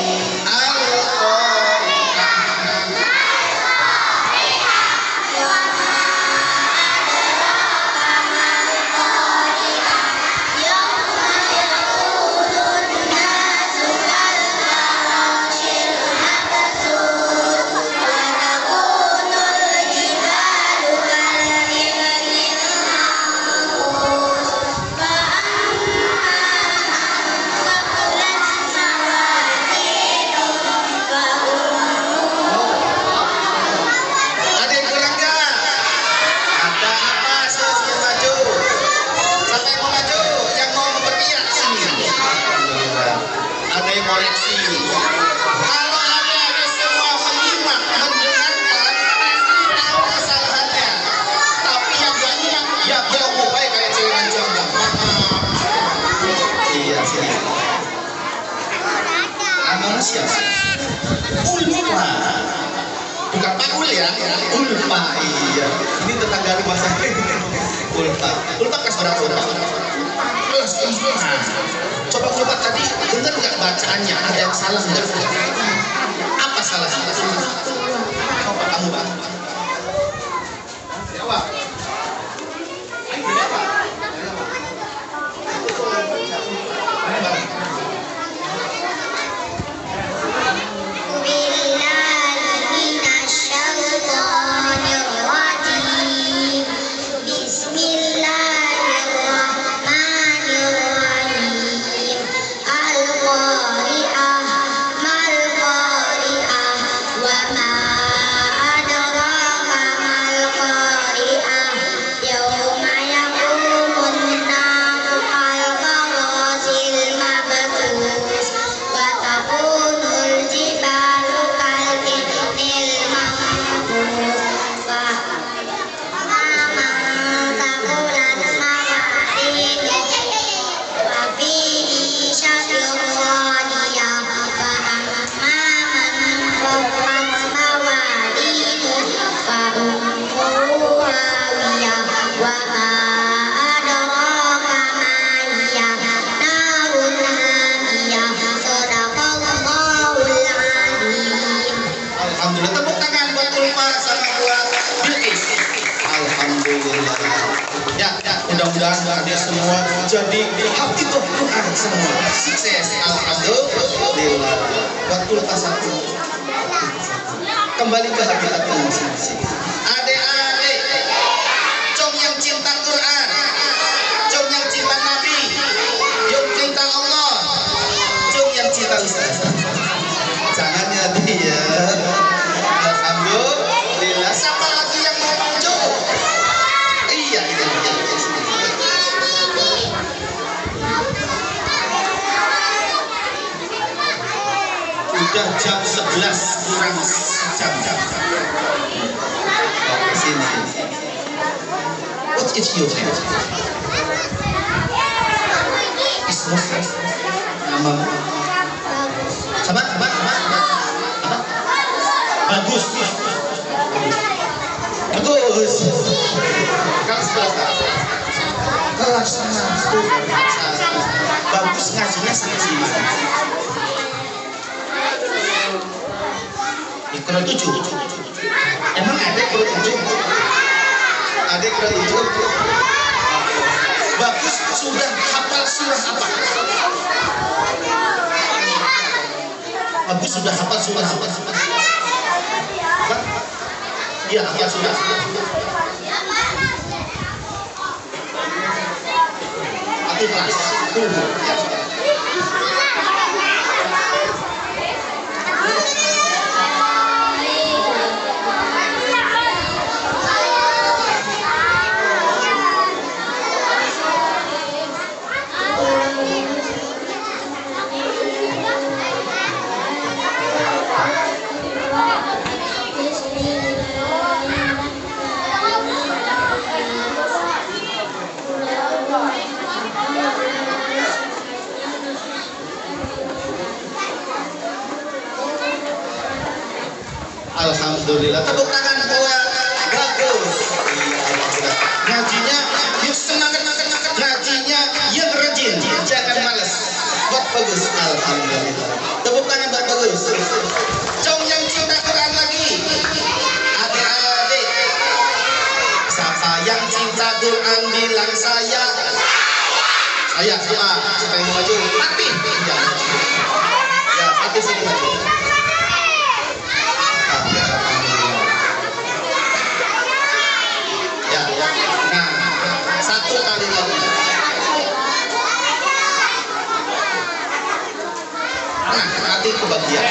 Siapa? Ulpa. Bukan Paul ya, Ulpa. Iya. Ini tetangga rumah saya. Ulpa. Ulpa kelas berapa? Kelas 5. Coba Ulpa tadi dengar nggak bacaannya? Ada yang salah nggak? Apa salah? Coba kamu bang. Jawab. Bismillahirrahmanirrahim. semua jadi hafidhul Quran semua. Sukses, alhamdulillah. Waktu lepas satu. Kembali ke habitatnya masing-masing. Adik-adik, com yang cinta Quran, com yang cinta Nabi, com cinta Allah, com yang cinta Ustaz. Jangan jadi ya. Alhamdulillah. Siapa lagi yang mau muncul? Iya, iya. Udah jam 11 kurang sejam. Sini. What is your name? Ismu? Nama? Apa? Bagus. Kelas berapa? Kelas 1. Bagus ngajinya sampai sini. Ikro 7. Emang ada Ikro 7? Ada Ikro 7? Bagus sudah hafal surah apa? Bagus sudah hafal surah apa? Iya, hafal surah. Aku kelas. Alhamdulillah, tepuk tangan buat bagus. Ngajinya yuk semangat, ngajinya yuk rajin, jangan malas. Buat bagus, alhamdulillah. Tepuk tangan buat bagus. Com yang cinta Quran lagi. Adik-adik, siapa yang cinta Quran bilang saya. Saya siapa? Siapa yang mau maju? Fatih. Ya, Fatih sini maju. Satu kali lagi. Nah, nanti kebagian.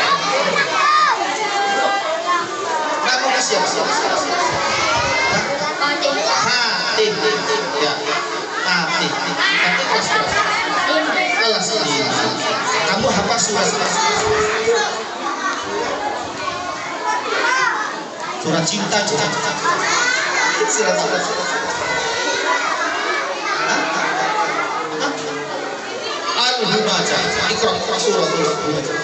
Nama siapa? Fatih. Ya. Fatih kelas 5. Kamu hafal surah cinta. Surah. Al-Humazah. Iqra surah Al-Humazah.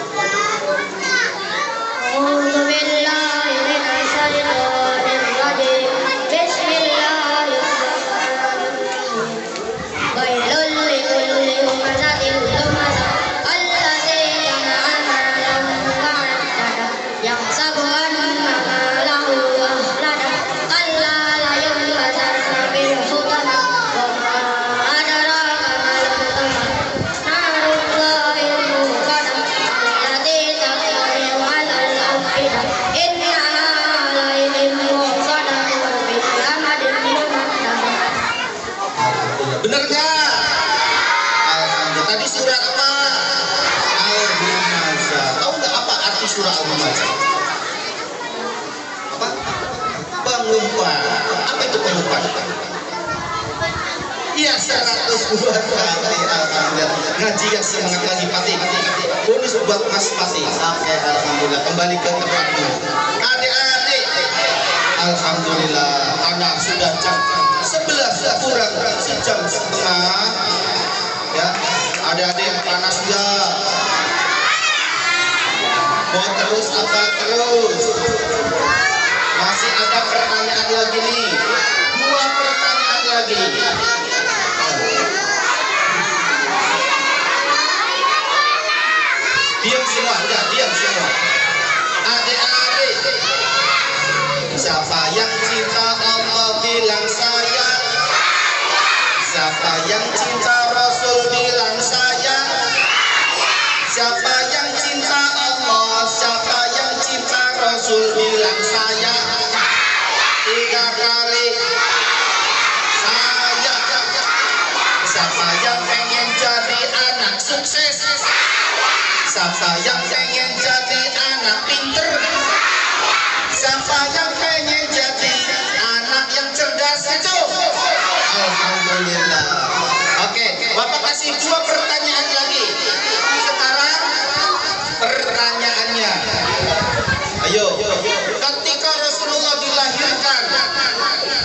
أعوذ بالله من الشيطان الرجيم بسم الله الرحمن الرحيم ويل لكل همزة لمزة الذي جمع مالا وعدده يحسب أن ماله أخلده كلا لينبذن في الحطمة وما أدراك ما الحطمة نار الله الموقدة التي تطلع على الأفئدة إنها عليهم موصدة في أمد ممددة. Benar nggak? Alhamdulillah. Tadi surah apa? Al-Humazah. Tahu nggak apa arti surah Al-Humazah? Apa? Pengumpan. Apa itu pengumpan? Iya, 102 kali. Alhamdulillah. Ngaji yang semangat lagi Fatih. Bonus buat Mas Fatih. Oke, alhamdulillah. Kembali ke tempatnya. Adik-adik, alhamdulillah. Anak sudah jam 11 kurang sejam setengah. Ya, adik-adik panas nggak? Mau terus apa terus? Masih ada pertanyaan lagi nih. 2 pertanyaan lagi. Diam semua, udah diam semua. Adik-adik, siapa yang cinta Allah bilang saya. Siapa yang cinta Rasul bilang saya 3 kali. Saya. Siapa yang pengen jadi anak sukses? Siapa yang pengen jadi anak pinter? Siapa yang pengen jadi anak yang cerdas itu? Alhamdulillah. Oke, Bapak kasih 2 pertanyaan lagi. Sekarang pertanyaannya. Ayo, ketika Rasulullah dilahirkan,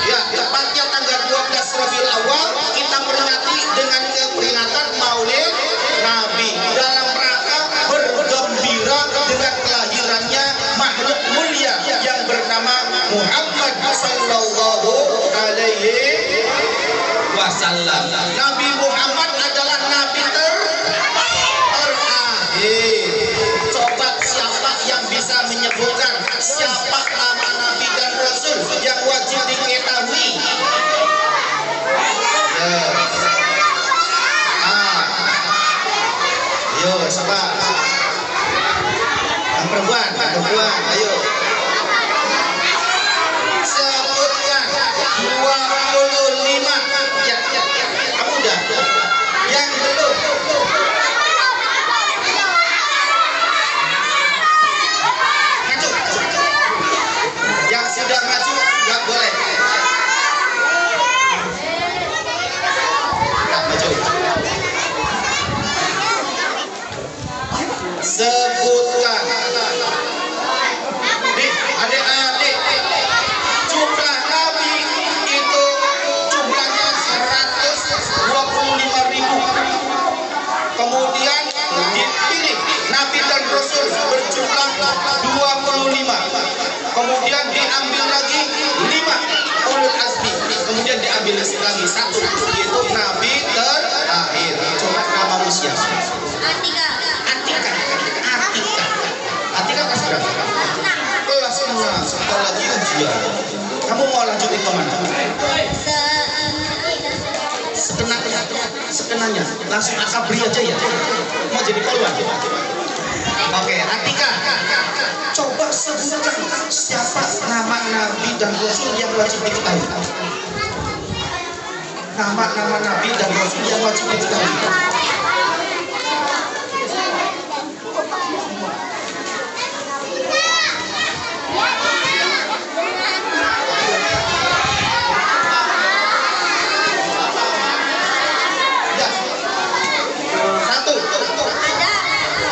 ya tepatnya tanggal 12 Rabiul Awal, kita peringati dengan peringatan Maulid Nabi dalam rangka bergembira dengan kelahirannya makhluk mulia yang bernama Muhammad sallallahu alaihi wasallam. Nabi Muhammad adalah nabi terakhir. Coba siapa yang bisa menyebutkan siapa nama nabi dan rasul yang wajib diketahui? Ayo, siapa? Yang perempuan, ayo. Sebutkan 25. Ya, kamu udah. Yang belum. Maju. Yang sudah maju nggak boleh. Nggak maju. Sebutkan. Adik-adik, jumlah nabi itu jumlahnya 125.000. Kemudian dipilih nabi dan rasul berjumlah 25. Kemudian diambil lagi 5 ulul azmi. Kemudian diambil lagi 1, yaitu nabi terakhir. Coba namamu siapa? Atika kelas berapa? Kelas 6. Sebentar lagi ujian. Kamu mau lanjutin kemana? Sekenanya. Langsung akabri aja ya. Mau jadi polwan. Oke, Atika. Coba sebutkan siapa nama nabi dan rasul yang wajib diketahui. Nama-nama nabi dan rasul yang wajib diketahui.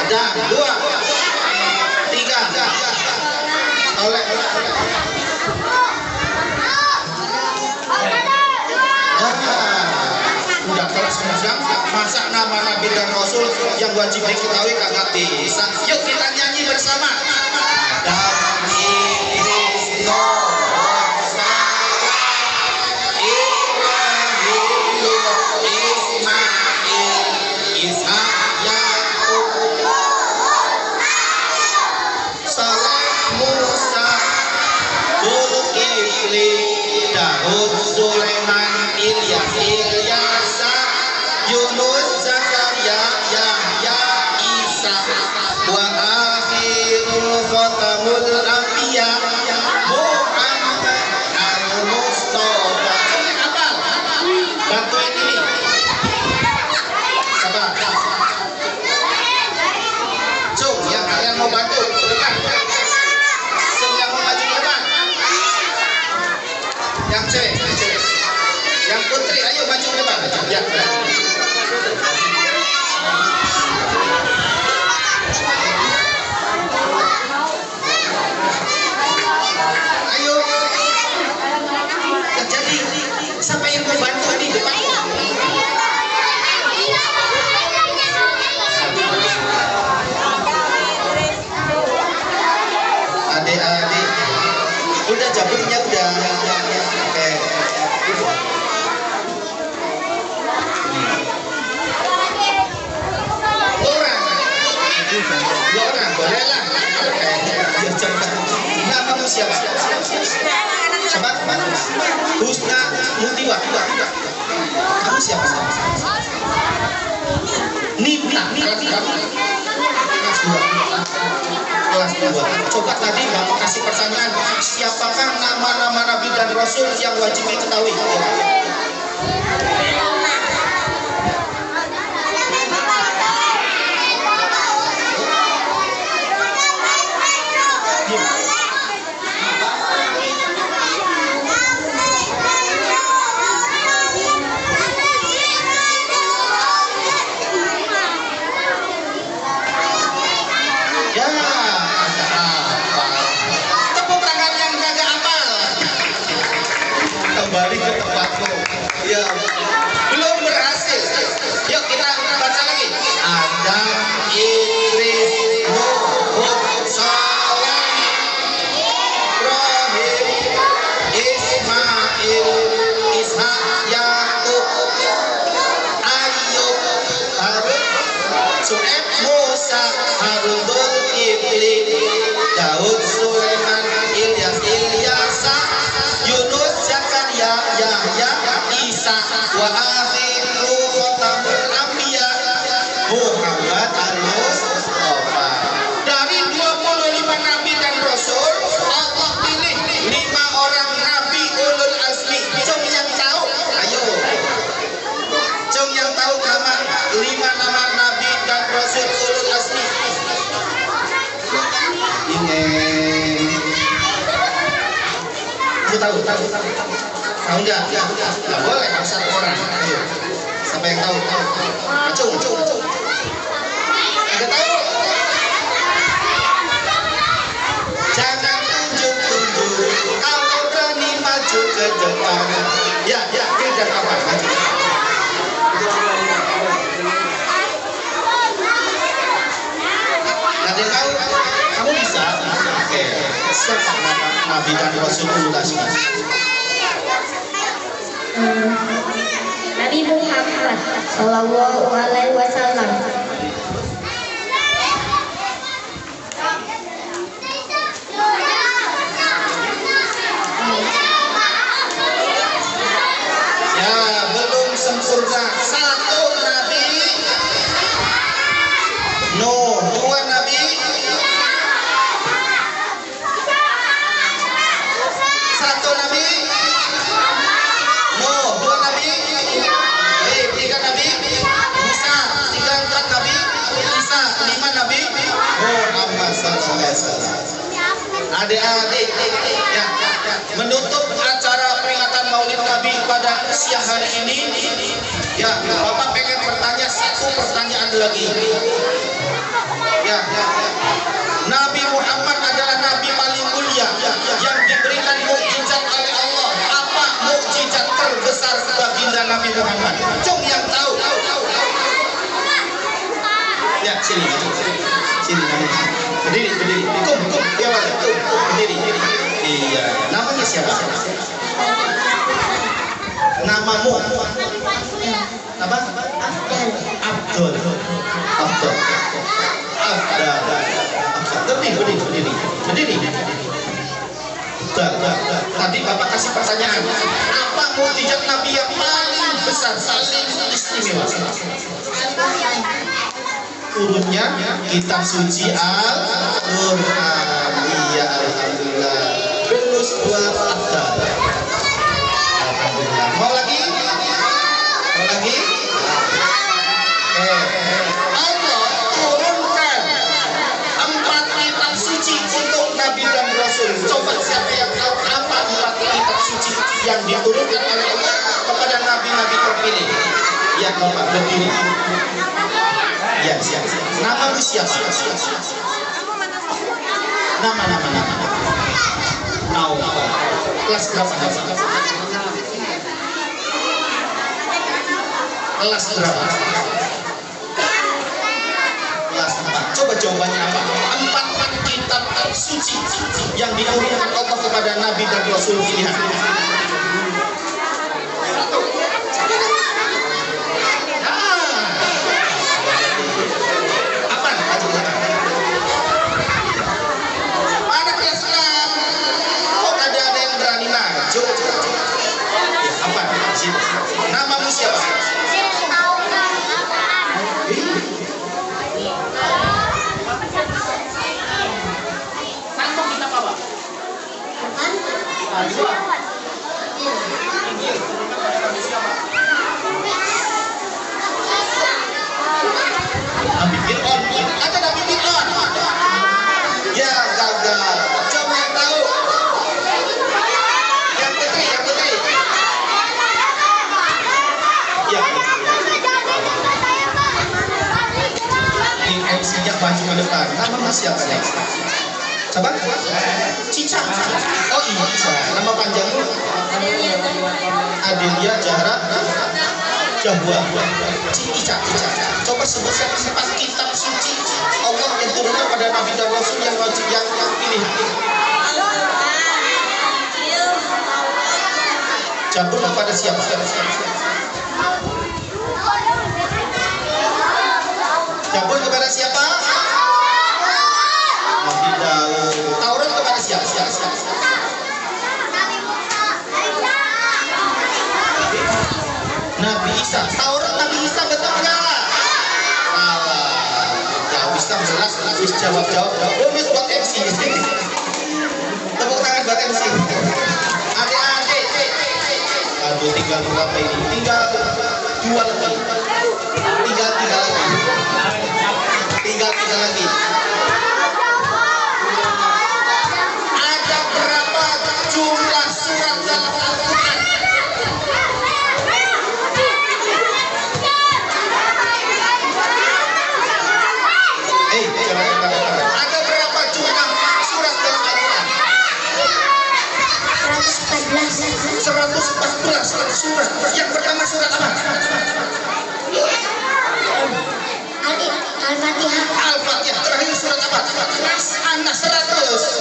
Ada 2, 3. Oleh. Udah kelas 9, masa nama nabi dan rasul yang wajib diketahui kagak bisa. Yuk kita nyanyi bersama. Daud, Sulaiman, Ilyasa, Yunus, Zakaria, Yahya, Isa, wa akhirul khatamul anbiya Muhammad al-Mustafa. Apa? Bantuin ini. Sabar. Cung, yang kalian mau bantu depan. Cung yang mau maju depan. Yang C, yang Putri, ayo maju ke depan. Ya. Ayo. Jadi siapa yang mau bantu di depan? Adik-adik, udah jabutnya udah. Orang boleh lah. Biar cepat. Namamu siapa? Siapa? Husna Mutiwa. Kamu siapa? Nita. Kelas 2. kelas 2. Coba tadi Bapak kasih pertanyaan, siapakah nama-nama Nabi dan Rasul yang wajib diketahui? Kembali ke tempatku. Ya, belum berhasil. Yuk kita baca lagi. Adam, Idris, Nuh, Saleh, Ibrahim, Ismail, Ishak, Yakub, Ayub, Harun, Su'aib, Musa, Harun, Zulkifli, Daud, Sulaiman, Ilyas, Ilyasa, Yunus, Zakaria, Yahya, Isa, wa akhiru khatamul anbiya Muhammad al-Mustafa. Dari 25 nabi dan rasul, Allah pilih 5 orang nabi ulul azmi. Cung yang tahu? Ayo. Cung yang tahu nama 5 nama nabi dan rasul ulul azmi. Ini tahu enggak? Enggak boleh, harus 1 orang. Ayo. Siapa yang tahu? Acung. Enggak tahu? Jangan tunjuk. Kalau berani maju ke depan. Ya, tidak apa. Maju. Ada yang tahu? Kamu bisa? Oke. Siapa nama Nabi dan Rasulullah? Nabi Muhammad Sallallahu Alaihi Wasallam. Ya, belum sempurna. 1 Nabi Nuh, 2 Nabi 1 Nabi Nuh, 2 Nabi 3 Nabi Musa, 4 Nabi Isa, 5 Nabi Muhammad sallallahu alaihi wasallam. Adik-adik, ya, menutup acara peringatan Maulid Nabi pada siang hari ini, ya, Bapak pengen bertanya 1 pertanyaan lagi. Ya, Nabi Muhammad adalah Nabi paling mulia yang diberikan mukjizat oleh Allah. Apa mukjizat terbesar baginda Nabi Muhammad? Cung yang tahu. Ya, sini. Berdiri. Kum. Ya, berdiri. Iya. Namanya siapa? Namamu? Apa? Abdul. Berdiri. Tadi Bapak kasih pertanyaan. Apa mukjizat Nabi yang paling besar, paling istimewa? Turunnya kitab suci Al-Quran. Iya, alhamdulillah. Lulus 2 abdal. Alhamdulillah. Mau lagi? Allah turunkan 4 kitab suci untuk Nabi dan Rasul. Coba siapa yang tahu apa 4 kitab suci yang diturunkan oleh Allah kepada nabi-nabi terpilih? Ya, Bapak berdiri. Ya, siap. Namamu siapa? Nama. Kelas berapa? Kelas berapa? Kelas 4. Coba jawabannya apa? 4 kitab suci yang diturunkan Allah kepada Nabi dan Rasul pilihan. Mana kelas 6? Kok ada yang berani maju? Apa? Namamu siapa? siapa nih? Coba? Cica. Oh iya, nama panjangmu? Adelia Zahra Jahwa. Cica. Coba sebutkan 4 kitab suci Allah yang turunkan pada Nabi dan Rasul yang wajib yang pilih. Jabur kepada siapa? Jabur kepada siapa? Nabi Daud. Taurat kepada siapa? Nabi Isa. Taurat Nabi Isa betul nggak? Salah. Ya Isa jelas. Jawab. Bonus buat MC. Tepuk tangan buat MC. Adik-adik. Aduh, tinggal berapa ini? Tinggal 2 lagi. Tinggal 3 lagi. Tinggal 3 lagi. Ada berapa jumlah surat dalam Al-Quran? Ada berapa jumlah surat dalam Al-Quran? 114 surat. Yang pertama surat apa? Al-Fatihah. Al-Fatihah. Terakhir surat apa? Anas 100.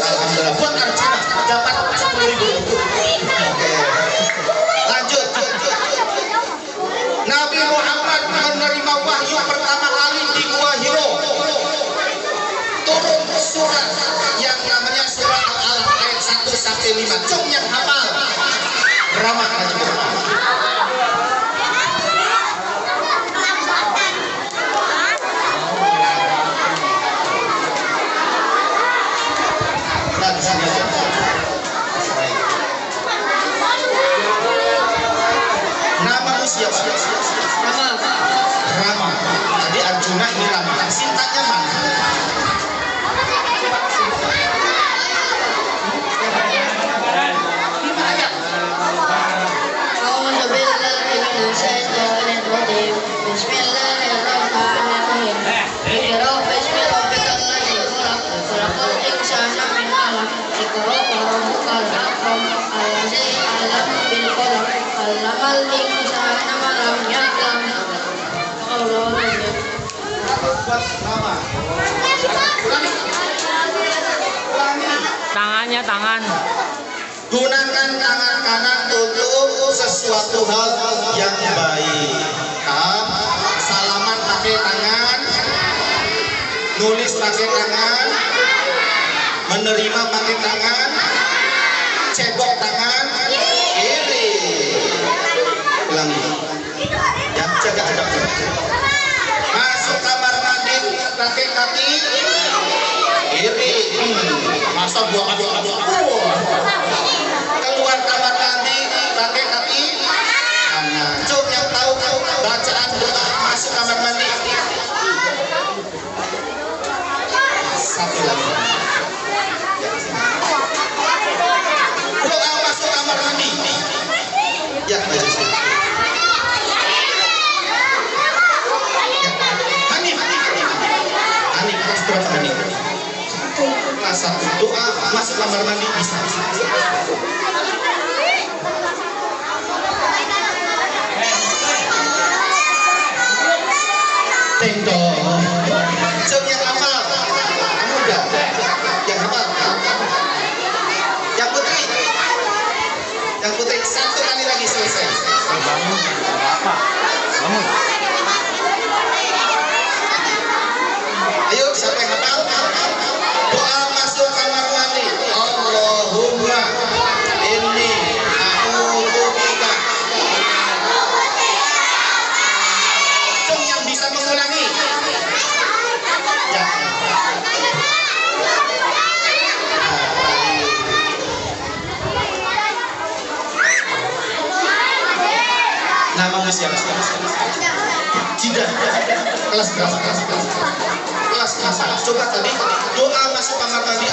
Alhamdulillah. Buat Arjuna dapat 10.000. Oke. Lanjut. Nabi Muhammad menerima wahyu pertama kali di Gua Hiro. Turun surat yang namanya surat Al-Alaq ayat 1 sampai 5. Cung yang hafal. Ramah aja. Namamu siapa? Rama. Tadi Arjuna ini Rama. Sintanya mana? Tangan. Gunakan tangan kanan untuk sesuatu hal yang baik. Salaman pakai tangan, nulis pakai tangan, menerima pakai tangan, cebok tangan, kiri. Ulangi. Ya, jaga adab. Masuk kamar mandi pakai kaki kiri. Masa buang aduk. Keluar kamar mandi pakai kaki kanan. Cuk yang tahu bacaan doa masuk kamar mandi. Satu lagi. Doa masuk kamar mandi. Ya, baca sini. Hanif, kelas berapa Hanif? Kelas 1. Doa masuk kamar mandi bisa. Tendong. Cek yang hafal. Kamu udah? Yang hafal? Yang putri? Yang putri 1 kali lagi selesai. Bangun. Ayo, siapa yang hafal? Doa masuk kamar mandi. Allahumma inni a'udzubika. Cung yang bisa mengulangi. Ya. Namamu siapa? Tidak. Kelas berapa? Kelas 4. Coba tadi doa masuk kamar mandi.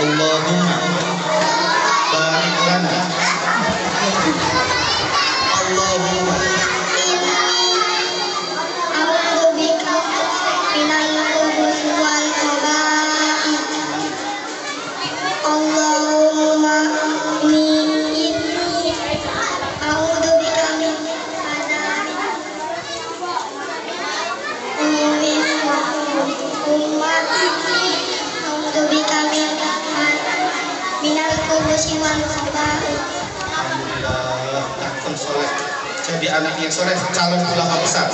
Allahumma barik lana Allahumma A'udzu bika minal khubuthi wal khaba'ith. Allahumma inni a'udzu bika min a'udzu bika minal khubuthi wal khaba'ith. Alhamdulillah, antum soleh. Jadi anak yang soleh, calon ulama besar.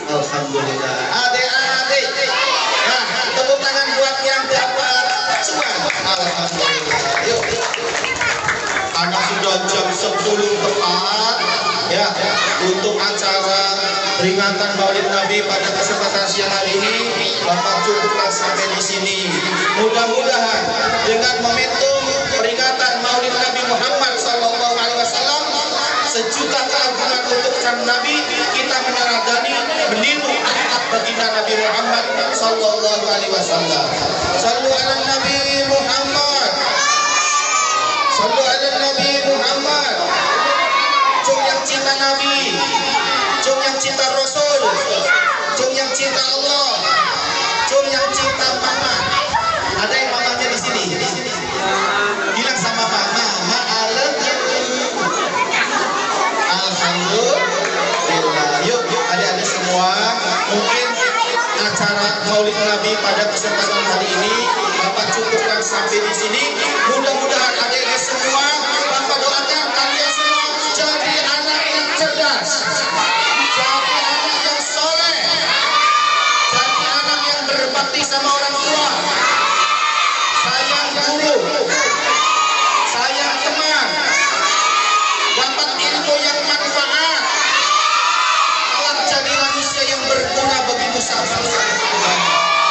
Alhamdulillah. Adik-adik, nah, tepuk tangan buat yang dapat semua. Alhamdulillah. Yuk. Karena sudah jam 10 tepat, ya, untuk acara peringatan Maulid Nabi pada kesempatan siang hari ini, Bapak cukuplah sampai di sini. Mudah-mudahan dengan momentum peringatan Maulid Nabi Muhammad SAW, sejuta keagungan untuk sang Nabi, kita meneladani meniru akhlak baginda Nabi Muhammad SAW. Sallu ala Nabi Muhammad. Sallu ala Nabi Muhammad. Cung yang cinta Nabi, cung yang cinta Rasul, cung yang cinta Allah, cung yang cinta Mama. Ada yang mamanya di sini? Bilang sama Mama, Ma Alem. Alhamdulillah. Yuk, adik-adik semua, mungkin acara Maulid Nabi pada kesempatan hari ini Bapak cukupkan sampai di sini. Mudah-mudahan adik-adik semua, Bapak doakan kalian semua jadi anak yang cerdas, jadi anak yang soleh, jadi anak yang berbakti sama orang tua, sayang guru, sayang teman, dapat ilmu yang manfaat, kelak jadi manusia yang berguna bagi nusa bangsa.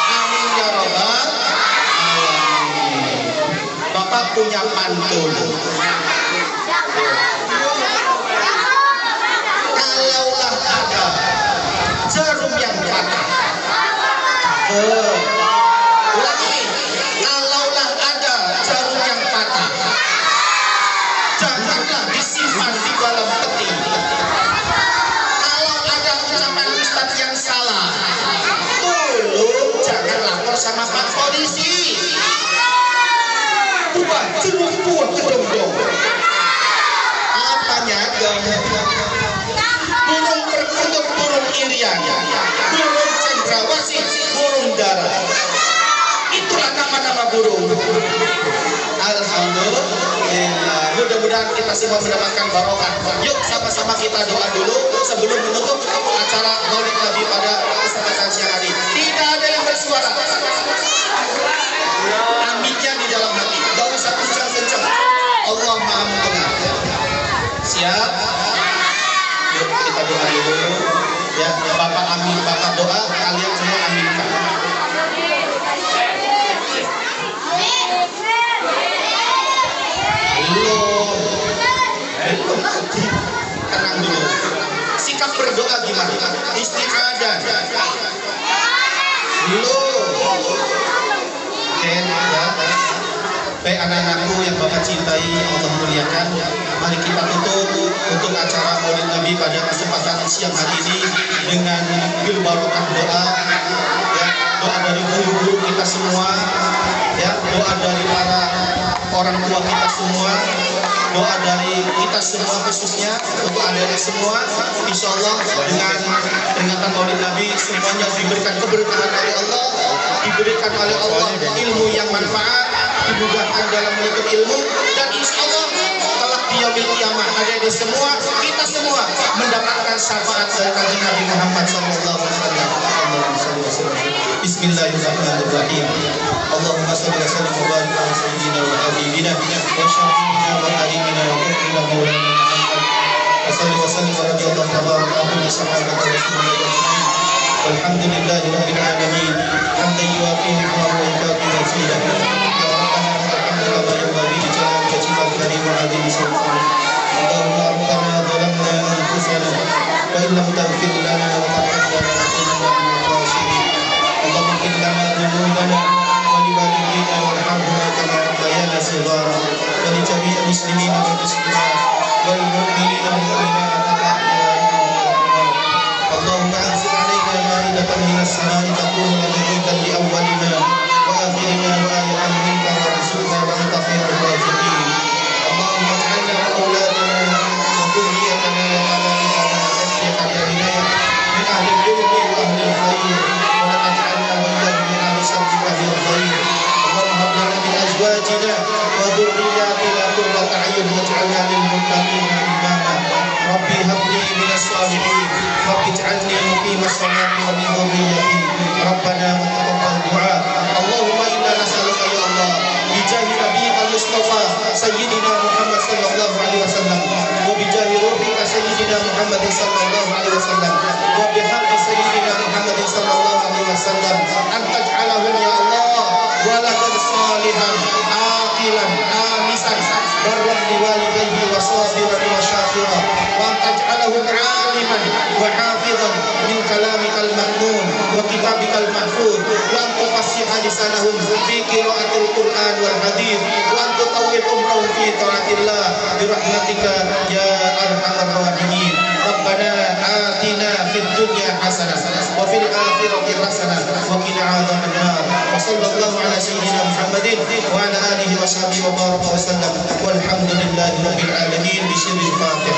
Amin ya rabbal alamin. Bapak punya pantun. Kalaulah ada jarum yang patah. Ulangi. Kalaulah ada jarum yang patah, janganlah disimpan di dalam peti. Kalau ada ucapan ustaz yang salah, tolong jangan lapor sama Pak Polisi. Buat jeruk buat kedong-dong. Apanya dong? Burung perkutut, burung irian, burung cendrawasih, burung dara. Itulah nama-nama burung. Alhamdulillah. Mudah-mudahan kita semua mendapatkan barokah. Yuk sama-sama kita doa dulu sebelum menutup acara Maulid Nabi pada kesempatan siang hari. Tidak ada yang bersuara. Aminnya di dalam hati. Gak usah kencang-kencang. Allah Maha Mendengar. Siap? Yuk kita doa dulu. Ya, Bapak amin, Bapak doa, kalian semua aminkan. Tenang dulu. Sikap berdoa gimana? Isti'adah. Baik anak-anakku yang Bapak cintai, Allah muliakan, mari kita tutup untuk acara Maulid Nabi pada kesempatan siang hari ini dengan bil barokah doa, ya, doa dari guru-guru kita semua, ya, doa dari para orang tua kita semua, doa dari kita semua khususnya untuk adik-adik semua. Insya Allah dengan peringatan Maulid Nabi semuanya diberikan keberkahan oleh Allah, diberikan oleh Allah ilmu yang manfaat, dimudahkan dalam menuntut ilmu, dan insya Allah kelak di yaumil qiyamah adik-adik semua, kita semua mendapatkan syafaat dari kanjeng Nabi Muhammad SAW. Bismillahirrahmanirrahim. Allahumma shalli wa sallim wa barik ala sayyidina wa habibina wa syafi'ina wa harimina wa qurrina maulana Muhammad. Wa salli wa sallim wa radiyallahu tabaraka wa ta'ala sahabati Rasulullah ajma'in. Walhamdulillahi rabbil alamin. Hamdan yuwafi ni'amahu wa yukafi mazidah. Ya Rabbana lakal hamdu kama yanbaghi li jalali wajhika al-karim wa 'azimi sultanik. Allahumma rabbana zalamna anfusana wa in lam taghfir lana wa tarhamna lanakunanna minal khasirin. Allahumma ighfir lana dhunubana wa li walidayna warhamhuma kama rabbayana shighara wa li jami'il muslimina wal muslimat وذرياتنا قرة أعين واجعلنا للمتقين إماما ربي هب لي من الصالحين رب اجعلني مقيم الصلاة ومن ذريتي ربنا وتقبل دعاء اللهم إنا نسألك يا الله بجاه نبيك المصطفى سيدنا محمد صلى الله عليه وسلم وبجاه روحك سيدنا محمد صلى الله عليه وسلم وبحق سيدنا محمد صلى الله عليه وسلم أن تجعلهم يا الله ولدا صالحا عاقلا آنسا برا بوالديه وصابرا وشاكرا وأن تجعلهم عالما وحافظا من كلامك المكنون وكتابك المحفوظ وأن تفسح لسانهم في قراءة القرآن والحديث وأن تطول عمرهم في طاعة الله برحمتك يا أرحم الراحمين ربنا آتنا في الدنيا حسنة وفي الآخرة حسنة وقنا عذاب النار وصلى الله على سيدنا محمد وعلى آله وصحبه وبارك وسلم والحمد لله رب العالمين بسر الفاتحة.